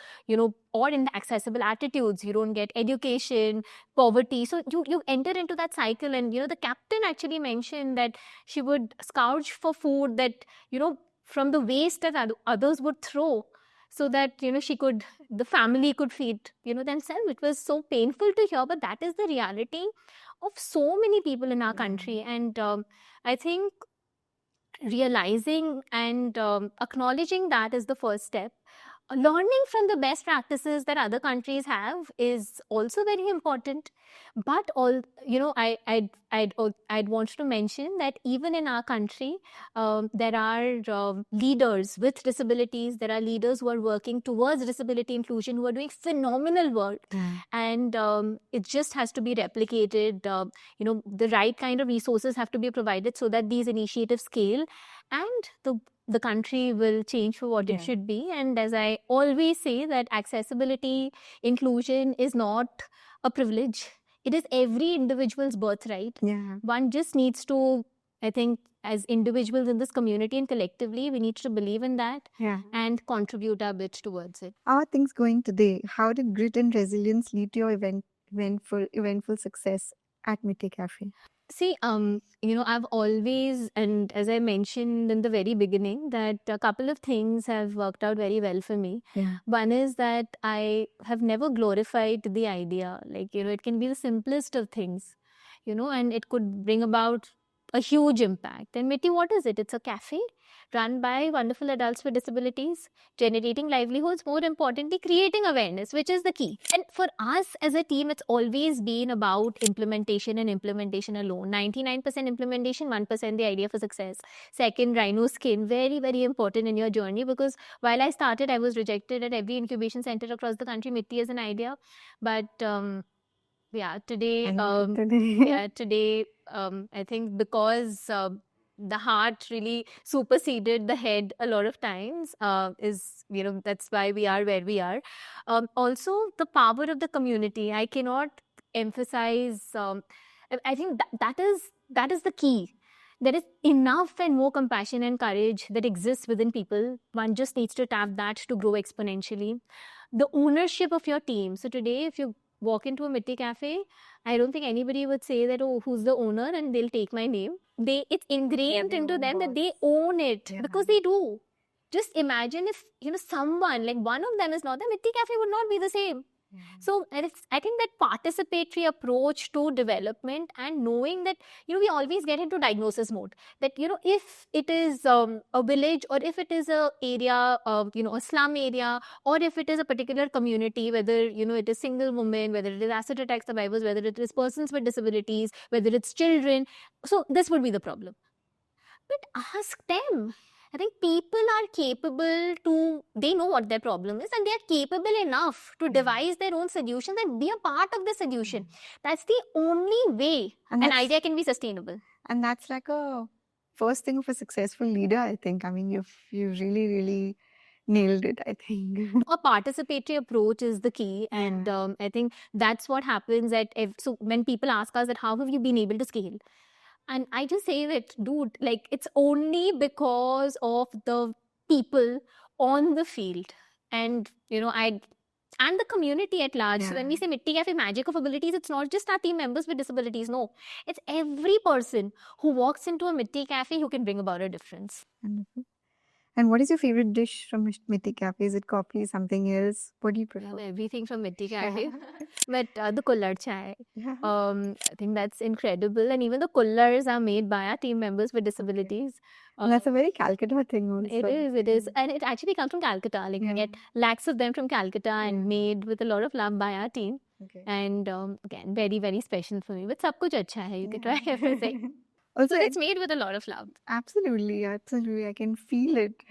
or inaccessible attitudes, you don't get education, poverty, so you enter into that cycle. And the captain actually mentioned that she would scourge for food that from the waste that others would throw, so that the family could feed themselves. It was so painful to hear, but that is the reality of so many people in our country. And I think realizing and acknowledging that is the first step. Learning from the best practices that other countries have is also very important. But I'd want to mention that even in our country, there are leaders with disabilities. There are leaders who are working towards disability inclusion, who are doing phenomenal work. And it just has to be replicated. The right kind of resources have to be provided so that these initiatives scale, and the country will change for what it should be. And as I always say, that accessibility, inclusion is not a privilege. It is every individual's birthright. One just needs to, I think, as individuals in this community and collectively, we need to believe in that and contribute our bit towards it. How are things going today? How did grit and resilience lead to your eventful success at Mitti Cafe? See, I've always, and as I mentioned in the very beginning, that a couple of things have worked out very well for me. Yeah. One is that I have never glorified the idea. Like, it can be the simplest of things, and it could bring about a huge impact. And Mitti, what is it? It's a cafe run by wonderful adults with disabilities, generating livelihoods, more importantly, creating awareness, which is the key. And for us as a team, it's always been about implementation and implementation alone. 99% implementation, 1% the idea for success. Second, rhino skin, very, very important in your journey, because while I started, I was rejected at every incubation center across the country, Mitti as an idea. But today, I think because the heart really superseded the head a lot of times, that's why we are where we are. Also, the power of the community. I cannot emphasize. I think that is the key. There is enough and more compassion and courage that exists within people. One just needs to tap that to grow exponentially. The ownership of your team. So today, if you walk into a Mitti Cafe, I don't think anybody would say that, oh, who's the owner, and they'll take my name. It's ingrained into them that they own it, because they do. Just imagine if, someone, like one of them is not there, Mitti Cafe would not be the same. So I think that participatory approach to development, and knowing that, we always get into diagnosis mode. That, if it is a village, or if it is a area, a slum area, or if it is a particular community, whether, it is single women, whether it is acid attack survivors, whether it is persons with disabilities, whether it's children. So this would be the problem. But ask them. I think people are capable they know what their problem is, and they are capable enough to devise their own solutions and be a part of the solution. That's the only way an idea can be sustainable. And that's like a first thing of a successful leader, I think. I mean, you really, really nailed it, I think. A participatory approach is the key, and I think that's what happens so when people ask us that how have you been able to scale? And I just say that, dude, like, it's only because of the people on the field, and and the community at large. So when we say Mitti Cafe magic of abilities, it's not just our team members with disabilities. No, it's every person who walks into a Mitti Cafe who can bring about a difference. Wonderful. And what is your favorite dish from Mitti Cafe? Is it coffee, something else? What do you prefer? Everything from Mitti Cafe. But the kullad chai, I think that's incredible. And even the kullars are made by our team members with disabilities. That's a very Calcutta thing also. It is. And it actually comes from Calcutta. Like, we get lakhs of them from Calcutta and made with a lot of love by our team. And again, very, very special for me. But sab kuch acha hai. You can try everything. Also, it's made with a lot of love. Absolutely, absolutely. I can feel it.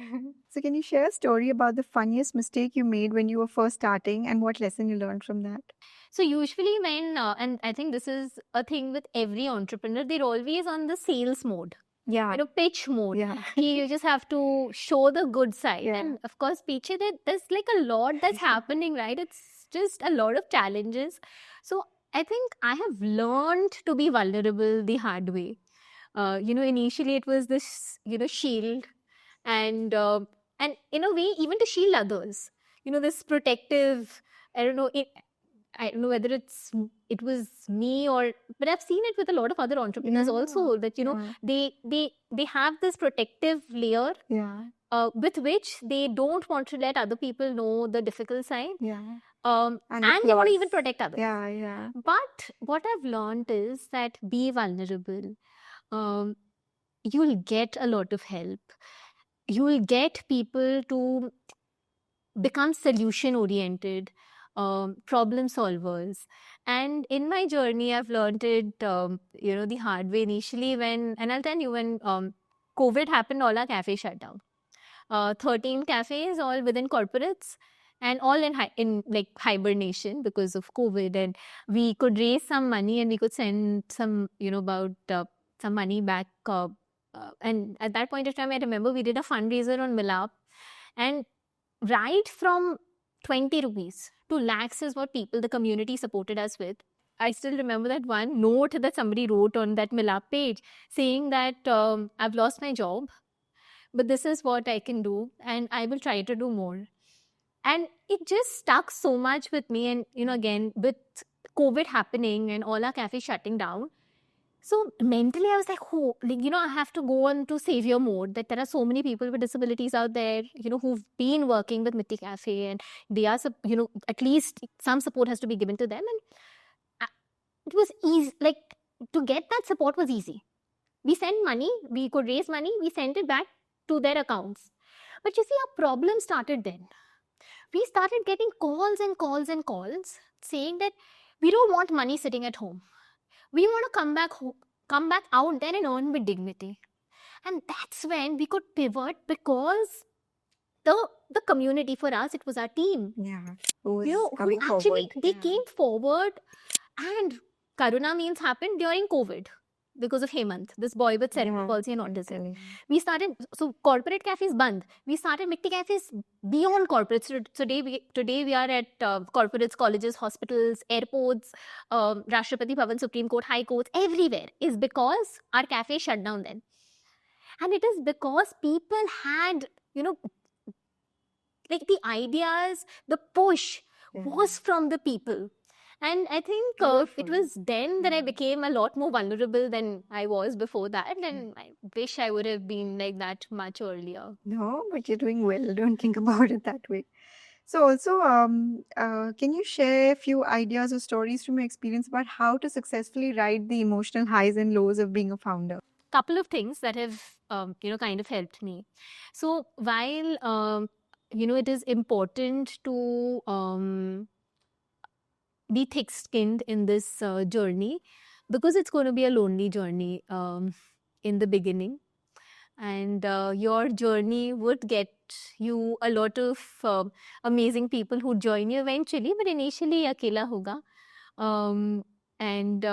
So can you share a story about the funniest mistake you made when you were first starting, and what lesson you learned from that? So usually when, and I think this is a thing with every entrepreneur, they're always on the sales mode. Yeah. Pitch mode. You just have to show the good side. And of course, piche, there's like a lot that's happening, right? It's just a lot of challenges. So I think I have learned to be vulnerable the hard way. Initially it was this, shield, and in a way, even to shield others, this protective, I don't know whether it was me, but I've seen it with a lot of other entrepreneurs also, that, they have this protective layer, with which they don't want to let other people know the difficult side. And they want to even protect others. But what I've learned is that be vulnerable. You'll get a lot of help. You'll get people to become solution oriented, problem solvers. And in my journey, I've learned it, the hard way initially and I'll tell you, when COVID happened, all our cafes shut down. 13 cafes, all within corporates, and all in hibernation because of COVID. And we could raise some money, and we could send some, about some money back. And at that point of time, I remember we did a fundraiser on Milap, and right from 20 rupees to lakhs is what the community supported us with. I still remember that one note that somebody wrote on that Milap page saying that I've lost my job, but this is what I can do, and I will try to do more. And it just stuck so much with me. And, again, with COVID happening and all our cafes shutting down. So mentally, I was like, oh, like, I have to go on to savior mode. That there are so many people with disabilities out there, who've been working with Mitti Cafe, and they are, at least some support has to be given to them. And it was easy. Like, to get that support was easy. We sent money, we could raise money, we sent it back to their accounts. But you see, our problem started then. We started getting calls and calls and calls saying that we don't want money sitting at home. We want to come back out there and earn with dignity. And that's when we could pivot, because the community for us, it was our team. Yeah. Who was Who coming actually, forward. they Yeah. came forward. And Karuna meals happened during COVID because of Hemant, this boy with cerebral Yeah. palsy and autism. Totally. We started, so corporate cafes band. We started Mitti Cafes beyond corporates. So today we are at corporates, colleges, hospitals, airports, Rashtrapati Bhavan, Supreme Court, High Courts, everywhere, is because our cafe shut down then. And it is because people had, like the ideas, the push was from the people. And I think it Wonderful. was then that I Yeah. became a lot more vulnerable than I was before that. And I wish I would have been like that much earlier. No, but you're doing well. Don't think about it that way. So also, can you share a few ideas or stories from your experience about how to successfully ride the emotional highs and lows of being a founder? Couple of things that have kind of helped me. So while it is important to be thick-skinned in this journey, because it's going to be a lonely journey in the beginning, and your journey would get you a lot of amazing people who join you eventually, but initially akela hoga, and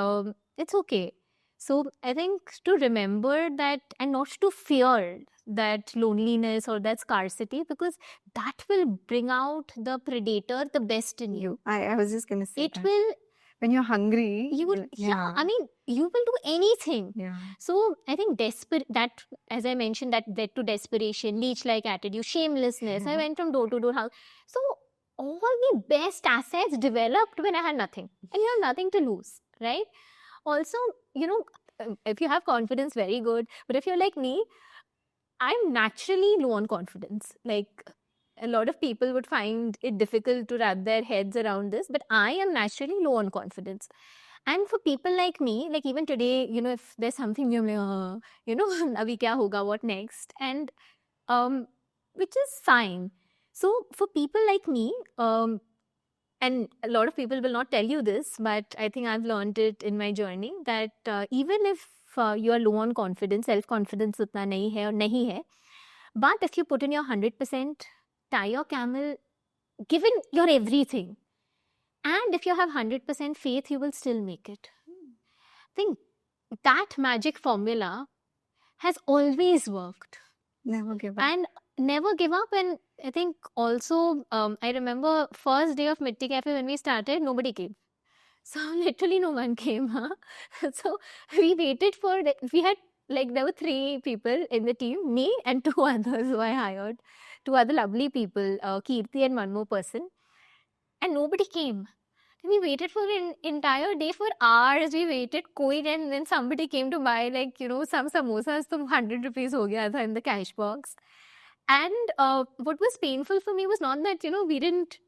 it's okay. So I think to remember that, and not to fear that loneliness or that scarcity, because that will bring out the predator, the best in you. I was just gonna say It that. will, When you're hungry, you would, yeah. I mean, you will do anything. Yeah. So I think that, as I mentioned, that led to desperation, leech-like attitude, shamelessness. I went from door to door house. So all the best assets developed when I had nothing, and you have nothing to lose, right? Also, if you have confidence, very good. But if you're like me, I'm naturally low on confidence. Like, a lot of people would find it difficult to wrap their heads around this, but I am naturally low on confidence. And for people like me, like even today, if there's something new, I'm like, abhi kya hoga, what next? And which is fine. So for people like me, and a lot of people will not tell you this, but I think I've learned it in my journey, that even if you are low on confidence, self-confidence utna nahi hai or nahi hai, but if you put in your 100%, tie your camel, given your everything, and if you have 100% faith, you will still make it. I think that magic formula has always worked. Never give up. And never give up. And I think also, I remember first day of Mitti Cafe when we started, nobody came. So literally no one came. Huh? So we waited for, we had, like, there were 3 people in the team, me and 2 others who I hired, 2 other lovely people, Kirti and one more person. And nobody came. We waited for an entire day, for hours. We waited, and then somebody came to buy, like, some samosas, so 100 rupees ho gaya tha in the cash box. And what was painful for me was not that, we didn't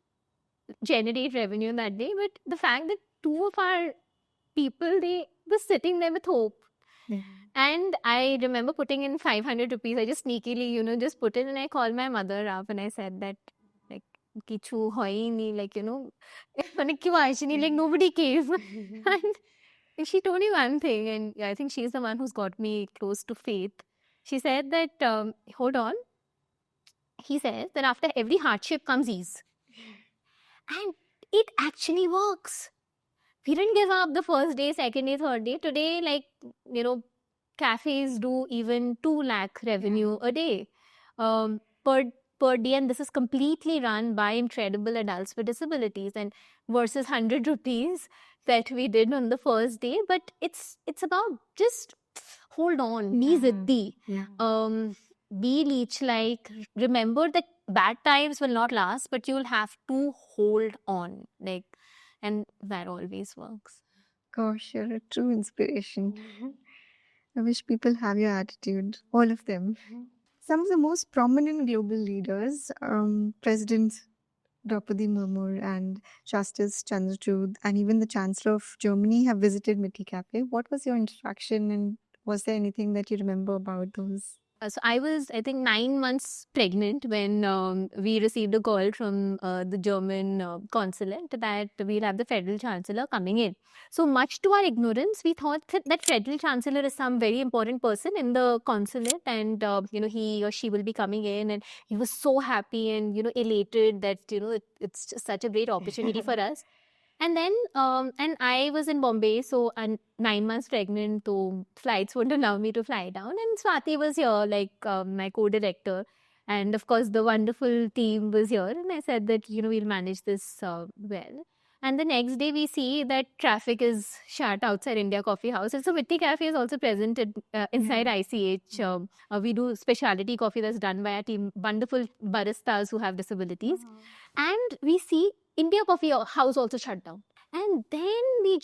generate revenue that day, but the fact that 2 of our people, they were sitting there with hope. Yeah. And I remember putting in 500 rupees. I just sneakily, just put it, and I called my mother up and I said that, like, kichu hoi nahi, like, like, nobody came. And she told me one thing, and I think she's the one who's got me close to faith. She said that, hold on. He says that after every hardship comes ease. And it actually works. We didn't give up the first day, second day, third day. Today, like, cafes do even 2 lakh revenue a day per day, and this is completely run by incredible adults with disabilities, and versus 100 rupees that we did on the first day. But it's about just hold on, be ziddi, be leech-like. Remember that bad times will not last, but you'll have to hold on. Like, and that always works. Gosh, you're a true inspiration. I wish people have your attitude, all of them. Some of the most prominent global leaders, President Draupadi Murmu and Justice Chandrachud, and even the Chancellor of Germany have visited Mitti Cafe. What was your interaction, and was there anything that you remember about those? So I was, I think, 9 months pregnant when we received a call from the German consulate that we'll have the federal chancellor coming in. So much to our ignorance, we thought that federal chancellor is some very important person in the consulate, and he or she will be coming in. And he was so happy and elated that it's just such a great opportunity for us. And then, and I was in Bombay, so 9 months pregnant, so flights wouldn't allow me to fly down. And Swati was here, like my co-director. And of course, the wonderful team was here. And I said that, we'll manage this well. And the next day, we see that traffic is shut outside India Coffee House. And so Mitti Cafe is also present inside ICH. We do specialty coffee that's done by our team, wonderful baristas who have disabilities. And we see India Coffee House also shut down. And then we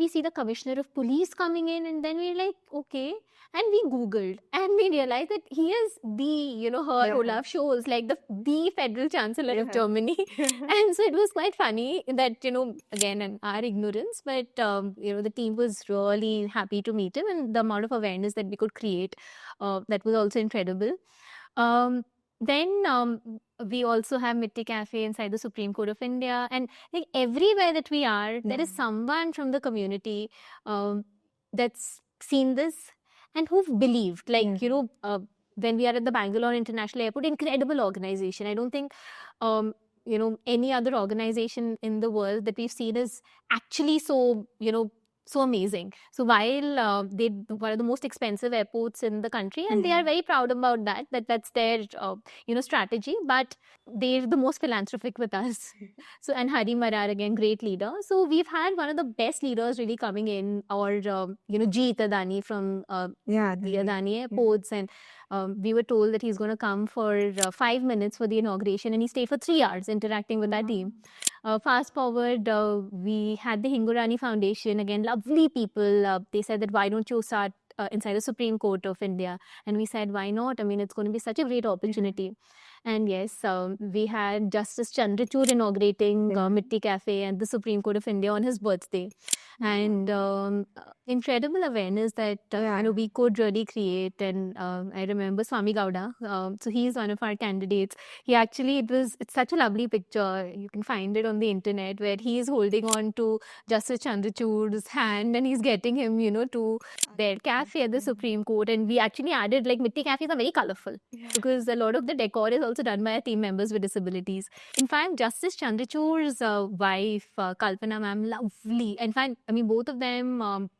see the commissioner of police coming in, and then we're like, okay. And we Googled and we realized that he is the, Olaf Scholz, like the federal chancellor of Germany. And so it was quite funny that, again, in our ignorance, but, the team was really happy to meet him, and the amount of awareness that we could create, that was also incredible. Then we also have Mitti Cafe inside the Supreme Court of India, and like everywhere that we are, there is someone from the community that's seen this and who've believed. Like when we are at the Bangalore International Airport, incredible organization. I don't think any other organization in the world that we've seen is actually so so amazing. So while they're one of the most expensive airports in the country, and they are very proud about that's their strategy, but they're the most philanthropic with us. So, and Hari Marar, again, great leader. So we've had one of the best leaders really coming in, or Jeet Adani from the Adani airports, and we were told that he's going to come for 5 minutes for the inauguration, and he stayed for 3 hours interacting with our team. Fast forward, we had the Hingorani Foundation, again, lovely people. They said that, why don't you start inside the Supreme Court of India? And we said, why not? I mean, it's going to be such a great opportunity. And yes, we had Justice Chandrachud inaugurating Mitti Cafe and the Supreme Court of India on his birthday. And incredible awareness that we could really create. And I remember Swami Gowda. So he's one of our candidates. He actually, it's such a lovely picture. You can find it on the internet, where he is holding on to Justice Chandrachud's hand, and he's getting him, to their cafe at the Supreme Court. And we actually added, like, Mitti cafes are very colorful because a lot of the decor is also done by our team members with disabilities. In fact, Justice Chandrachud's wife, Kalpana ma'am, lovely. In fact, I mean, both of them,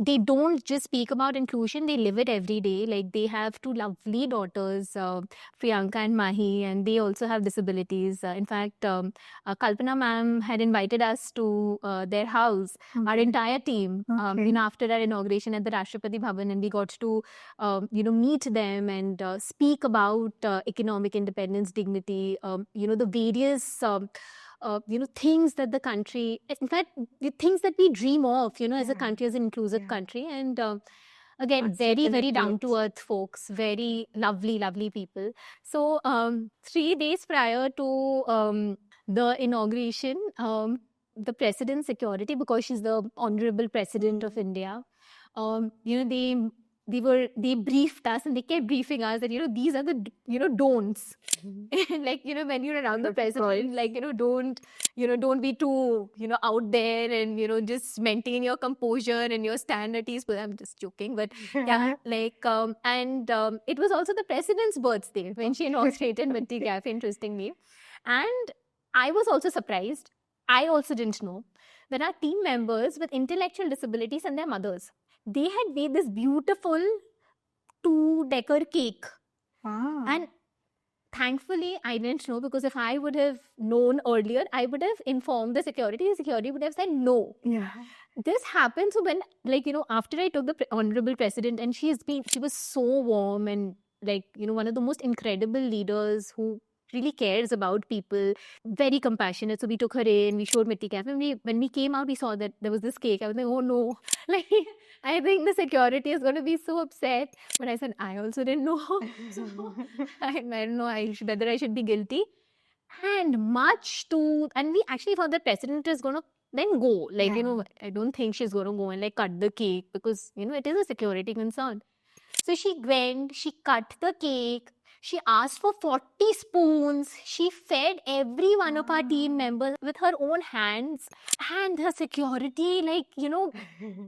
they don't just speak about inclusion, they live it every day. Like, they have 2 lovely daughters, Priyanka and Mahi, and they also have disabilities. In fact, Kalpana ma'am had invited us to their house, our entire team, after our inauguration at the Rashtrapati Bhavan, and we got to, meet them and speak about economic independence, dignity, the various things that the country, in fact, the things that we dream of, as a country, as an inclusive country. And again, very, very down-to-earth folks, very lovely, lovely people. So 3 days prior to the inauguration, the president's security, because she's the Honorable President of India, they briefed us, and they kept briefing us that, these are the, don'ts. Like, when you're around the president, like, don't be too, out there, and, just maintain your composure and your stand at ease. But I'm just joking. But yeah, like, and it was also the president's birthday when she inaugurated Mitti Cafe, interestingly. And I was also surprised. I also didn't know that our team members with intellectual disabilities and their mothers, they had made this beautiful 2-decor cake. Wow. And thankfully, I didn't know, because if I would have known earlier, I would have informed the security. The security would have said no. Yeah. This happened. So when, like, after I took the Honorable President, and she was so warm and, like, one of the most incredible leaders who really cares about people, very compassionate. So we took her in, we showed Mitti Cafe. When we came out, we saw that there was this cake. I was like, oh no, like I think the security is going to be so upset. But I said, I also didn't know. So I don't know whether I should be guilty. And we actually thought the president is going to then go. Like, I don't think she's going to go and like cut the cake because, it is a security concern. So she went, she cut the cake, she asked for 40 spoons, she fed every one of our team members with her own hands, and her security,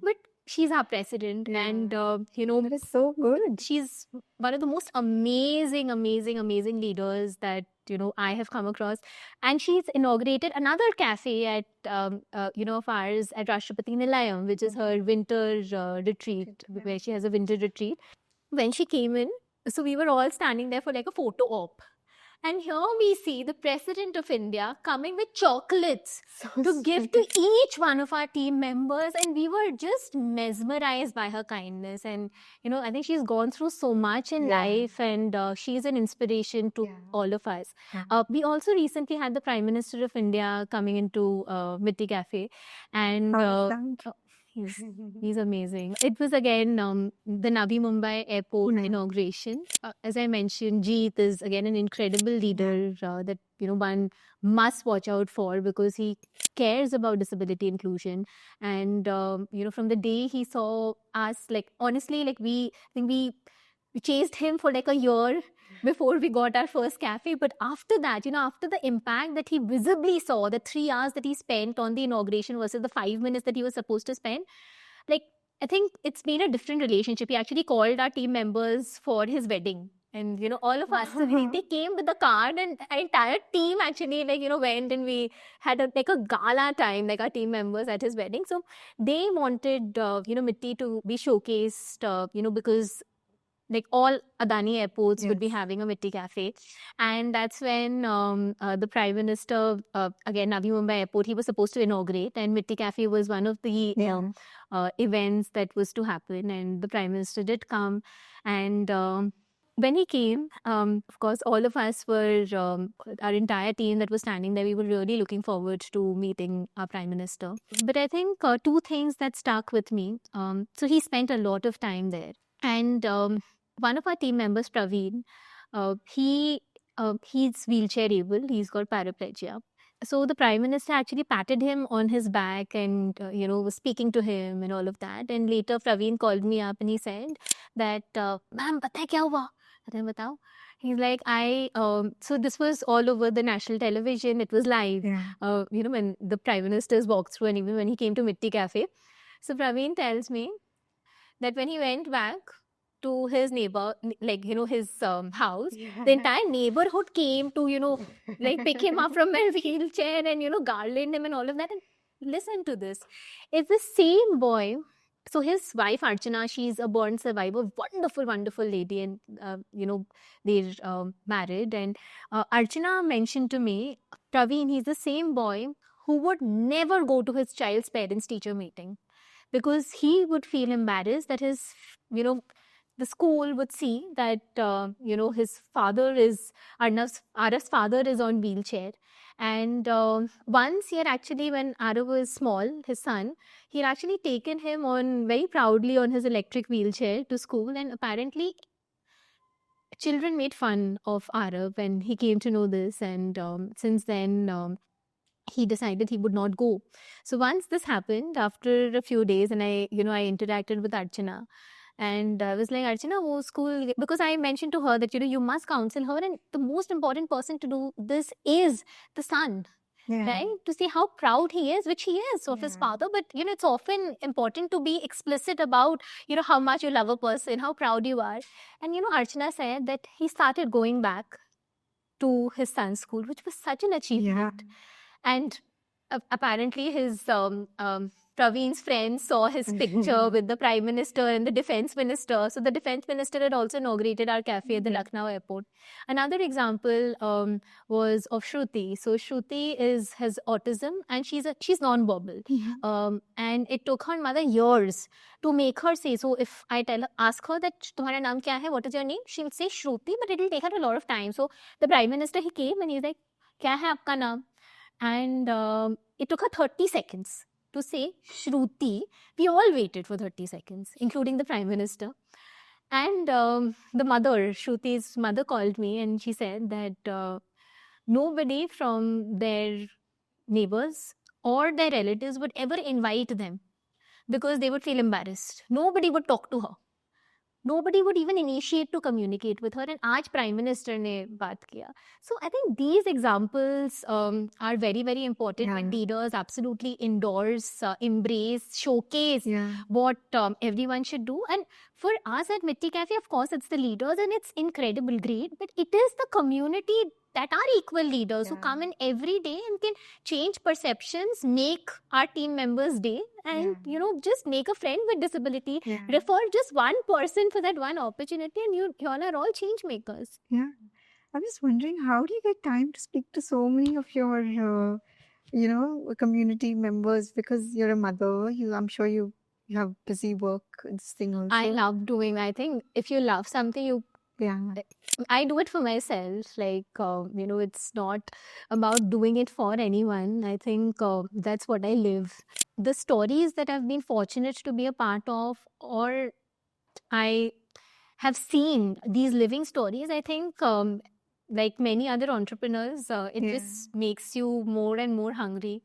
but she's our president, and That is so good. she's one of the most amazing leaders that I have come across. And she's inaugurated another cafe at of ours at Rashtrapati Nilayam, which is her winter retreat, where she has a winter retreat. When she came in, so we were all standing there for like a photo op. And here we see the President of India coming with chocolates to give to each one of our team members. And we were just mesmerized by her kindness. And, I think she's gone through so much in life, and she's an inspiration to all of us. We also recently had the Prime Minister of India coming into Mitti Cafe. And he's amazing. It was again the Navi Mumbai Airport inauguration. As I mentioned, Jeet is again an incredible leader that one must watch out for, because he cares about disability inclusion. And from the day he saw us, like honestly, like we chased him for like a year before we got our first cafe. But after that, after the impact that he visibly saw, the 3 hours that he spent on the inauguration versus the 5 minutes that he was supposed to spend, like, I think it's been a different relationship. He actually called our team members for his wedding. And, all of us, they came with the card, and our entire team actually, went, and we had a gala time, like our team members at his wedding. So they wanted, Mitti to be showcased, because like all Adani airports would be having a Mitti Cafe. And that's when the Prime Minister, again, Navi Mumbai Airport, he was supposed to inaugurate, and Mitti Cafe was one of the events that was to happen. And the Prime Minister did come. And when he came, of course, all of us were, our entire team that was standing there, we were really looking forward to meeting our Prime Minister. But I think two things that stuck with me. So he spent a lot of time there. And one of our team members, Praveen, he's wheelchair able. He's got paraplegia. So the Prime Minister actually patted him on his back and, was speaking to him and all of that. And later Praveen called me up and he said that, ma'am, pata hai kya hua? Batao. He's like, so this was all over the national television. It was live, when the Prime Minister's walked through, and even when he came to Mitti Cafe. So Praveen tells me that when he went back to his neighbor, his house, the entire neighborhood came to, pick him up from a wheelchair and, garland him and all of that. And listen to this. It's the same boy. So his wife, Archana, she's a born survivor, wonderful lady. And, they're married. And Archana mentioned to me, Praveen, he's the same boy who would never go to his child's parents-teacher meeting, because he would feel embarrassed that his, the school would see that, his father is, Arav's father is on wheelchair. And once he had actually, when Arav was small, his son, he had actually taken him on very proudly on his electric wheelchair to school. And apparently, children made fun of Arav when he came to know this. And since then, he decided he would not go. So once this happened, after a few days, and I interacted with Archana, and I was like, Archana, wo school, because I mentioned to her that, you must counsel her, and the most important person to do this is the son, right? To see how proud he is, which he is, of his father. But, it's often important to be explicit about, how much you love a person, how proud you are. And, Archana said that he started going back to his son's school, which was such an achievement. And apparently his Praveen's friends saw his picture with the Prime Minister and the Defense Minister. So the Defense Minister had also inaugurated our cafe at the Lucknow airport. Another example was of Shruti. So Shruti has autism and she's non-verbal. And it took her mother years to make her say. So if I ask her that तुम्हारा नाम क्या है, what is your name, she will say Shruti, but it will take her a lot of time. So the Prime Minister, he came and he's like, क्या है आपका नाम? And it took her 30 seconds to say Shruti. We all waited for 30 seconds, including the Prime Minister. And the mother, Shruti's mother, called me and she said that nobody from their neighbors or their relatives would ever invite them because they would feel embarrassed. Nobody would talk to her. Nobody would even initiate to communicate with her. And आज Prime Minister ने बात किया. So I think these examples are very, very important when leaders absolutely endorse, embrace, showcase what everyone should do. And for us at Mitti Cafe, of course, it's the leaders and it's incredible, great. But it is the community that are equal leaders who come in every day and can change perceptions, make our team members' day, and just make a friend with disability. Refer just one person for that one opportunity, and you all are all change makers. Yeah. I was wondering, how do you get time to speak to so many of your, community members? Because you're a mother, I'm sure you have busy work, this thing also. I love doing. I think if you love something, I do it for myself. It's not about doing it for anyone. I think that's what I live. The stories that I've been fortunate to be a part of, or I have seen these living stories, I think like many other entrepreneurs, it just makes you more and more hungry.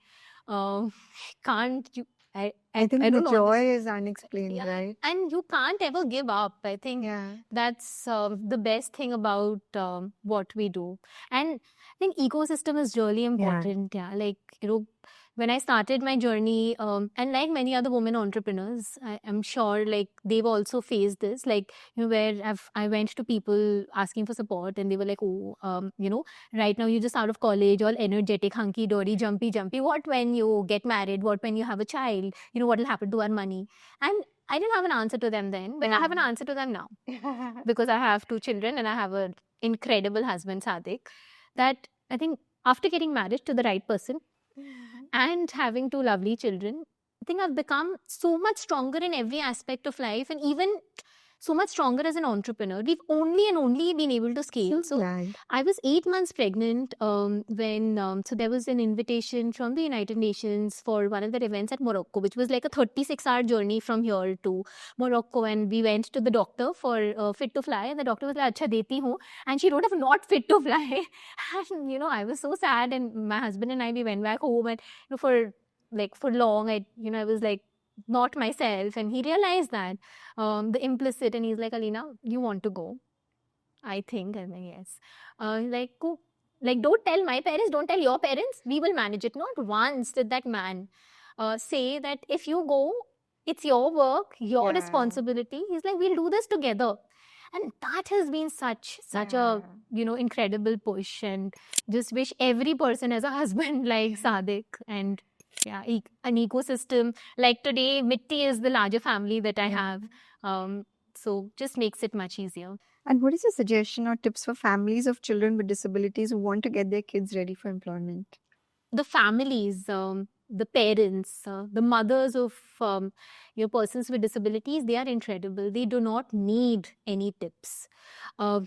I think the joy is unexplained, right? And you can't ever give up. I think that's the best thing about what we do. And I think ecosystem is really important. When I started my journey, and like many other women entrepreneurs, I'm sure they've also faced this, where I went to people asking for support and they were like, right now you're just out of college, all energetic, hunky-dory, jumpy. What when you get married? What when you have a child? What will happen to our money? And I didn't have an answer to them then, but I have an answer to them now. Because I have 2 children and I have an incredible husband, Sadik, that I think after getting married to the right person, and having 2 lovely children, I think I've become so much stronger in every aspect of life and even so much stronger as an entrepreneur. We've only been able to scale. So I was 8 months pregnant when so there was an invitation from the United Nations for one of their events at Morocco, which was like a 36-hour journey from here to Morocco. And we went to the doctor for Fit to Fly. And the doctor was like, "Acha, deti hu." And she wrote, "I'm not fit to fly." And, I was so sad. And my husband and I, we went back home. And, for long, I was like, not myself. And he realized that the implicit, and he's like, "Alina, you want to go?" I think. And then yes. Go. Don't tell my parents, don't tell your parents, we will manage it. Not once did that man say that if you go, it's your work, your responsibility. He's like, we'll do this together. And that has been such a incredible push. And just wish every person has a husband like Sadik. And an ecosystem. Like today, Mitti is the larger family that I have. So just makes it much easier. And what is your suggestion or tips for families of children with disabilities who want to get their kids ready for employment? The families, the parents, the mothers of persons with disabilities, they are incredible. They do not need any tips.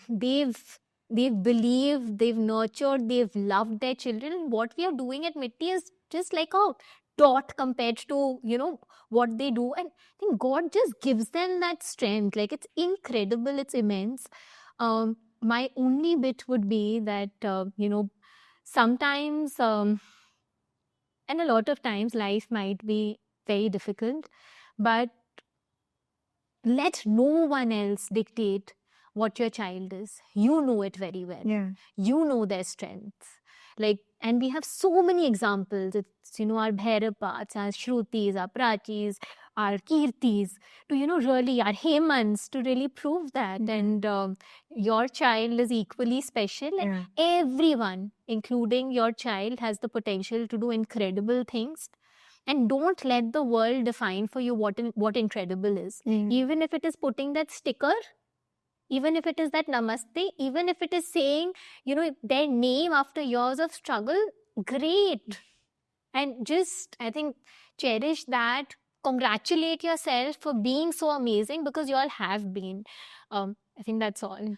They've believed, they've nurtured, they've loved their children. What we are doing at Mitti is just like a dot compared to, what they do. And I think God just gives them that strength. It's incredible, it's immense. My only bit would be that, sometimes, and a lot of times life might be very difficult, but let no one else dictate what your child is. You know it very well. You know their strengths. And we have so many examples. It's, our Bhairapats, our Shrutis, our Prachis, our Kirtis, to, really, our Hemants, to really prove that. And your child is equally special. And everyone, including your child, has the potential to do incredible things. And don't let the world define for you what incredible is. Even if it is putting that sticker, even if it is that namaste, even if it is saying, their name after years of struggle, great. And just, I think, cherish that. Congratulate yourself for being so amazing, because you all have been. I think that's all.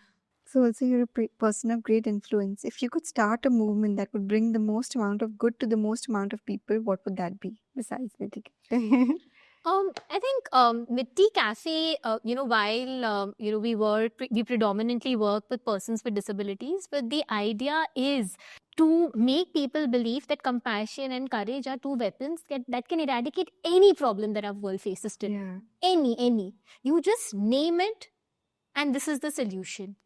So also you're a person of great influence. If you could start a movement that would bring the most amount of good to the most amount of people, what would that be besides Mitti Cafe? I think Mitti Cafe, while we predominantly work with persons with disabilities, but the idea is to make people believe that compassion and courage are two weapons that can eradicate any problem that our world faces today. Yeah. Any. You just name it, and this is the solution.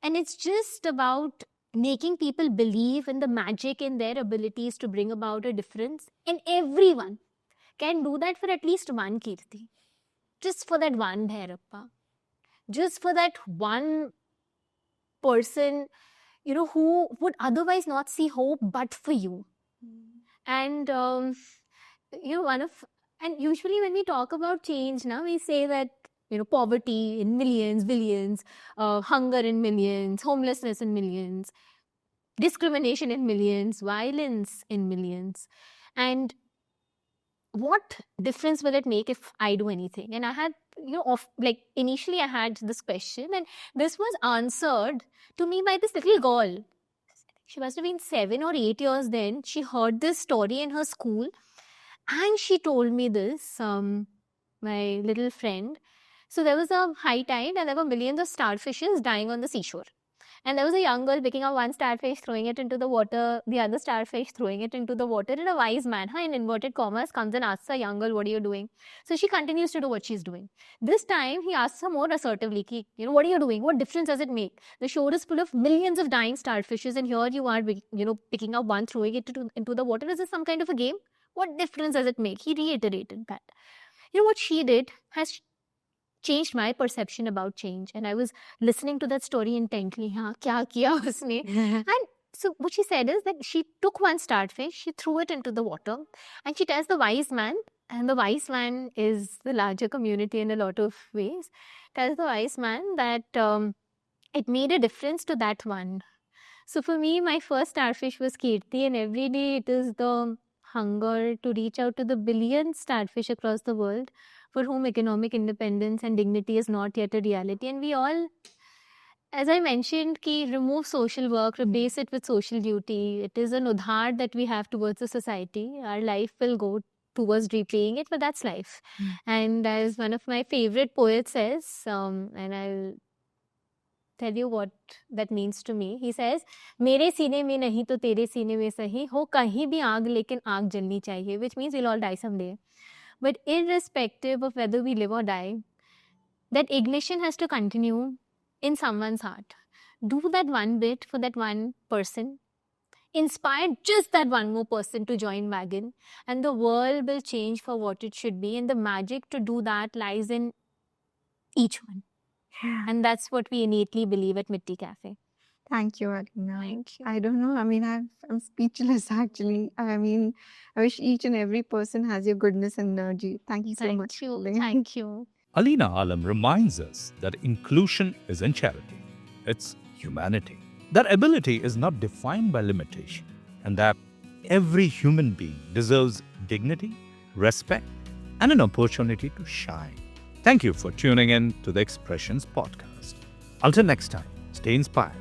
And it's just about making people believe in the magic in their abilities to bring about a difference. And everyone can do that for at least one Kirti. Just for that one Bhairappa. Just for that one person, who would otherwise not see hope but for you. And, and usually when we talk about change now, we say that, poverty in millions, billions, hunger in millions, homelessness in millions, discrimination in millions, violence in millions. And what difference will it make if I do anything? And I had, initially I had this question, and this was answered to me by this little girl. She must have been 7 or 8 years then. She heard this story in her school, and she told me this, my little friend. So there was a high tide, and there were millions of starfishes dying on the seashore. And there was a young girl picking up one starfish, throwing it into the water, the other starfish throwing it into the water, and a wise man, in inverted commas, comes and asks a young girl, what are you doing? So she continues to do what she's doing. This time, he asks her more assertively, what are you doing? What difference does it make? The shore is full of millions of dying starfishes, and here you are, picking up one, throwing it into the water. Is this some kind of a game? What difference does it make? He reiterated that. What she did has changed my perception about change. And I was listening to that story intently. Kya kiya usne? And so what she said is that she took one starfish, she threw it into the water, and she tells the wise man, and the wise man is the larger community in a lot of ways, tells the wise man that it made a difference to that one. So for me, my first starfish was Kirti, and every day it is the hunger to reach out to the billion starfish across the world for whom economic independence and dignity is not yet a reality. And we all, as I mentioned, remove social work, replace it with social duty. It is an udhar that we have towards the society. Our life will go towards repaying it, but that's life. And as one of my favorite poets says, and I'll tell you what that means to me. He says, मेरे सीने में नहीं तो तेरे सीने में सही हो कहीं भी आग लेकिन आग जलनी चाहिए, which means we'll all die someday. But irrespective of whether we live or die, that ignition has to continue in someone's heart. Do that one bit for that one person. Inspire just that one more person to join wagon, and the world will change for what it should be. And the magic to do that lies in each one. And that's what we innately believe at Mitti Cafe. Thank you, Alina. Thank you. I don't know. I mean, I'm speechless actually. I mean, I wish each and every person has your goodness and energy. Thank you so much. Thank you. Alina Alam reminds us that inclusion isn't charity, it's humanity. That ability is not defined by limitation, and that every human being deserves dignity, respect, and an opportunity to shine. Thank you for tuning in to the Expressions podcast. Until next time, stay inspired,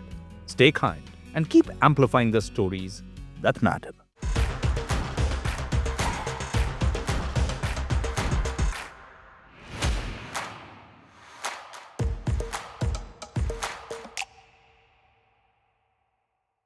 stay kind, and keep amplifying the stories that matter.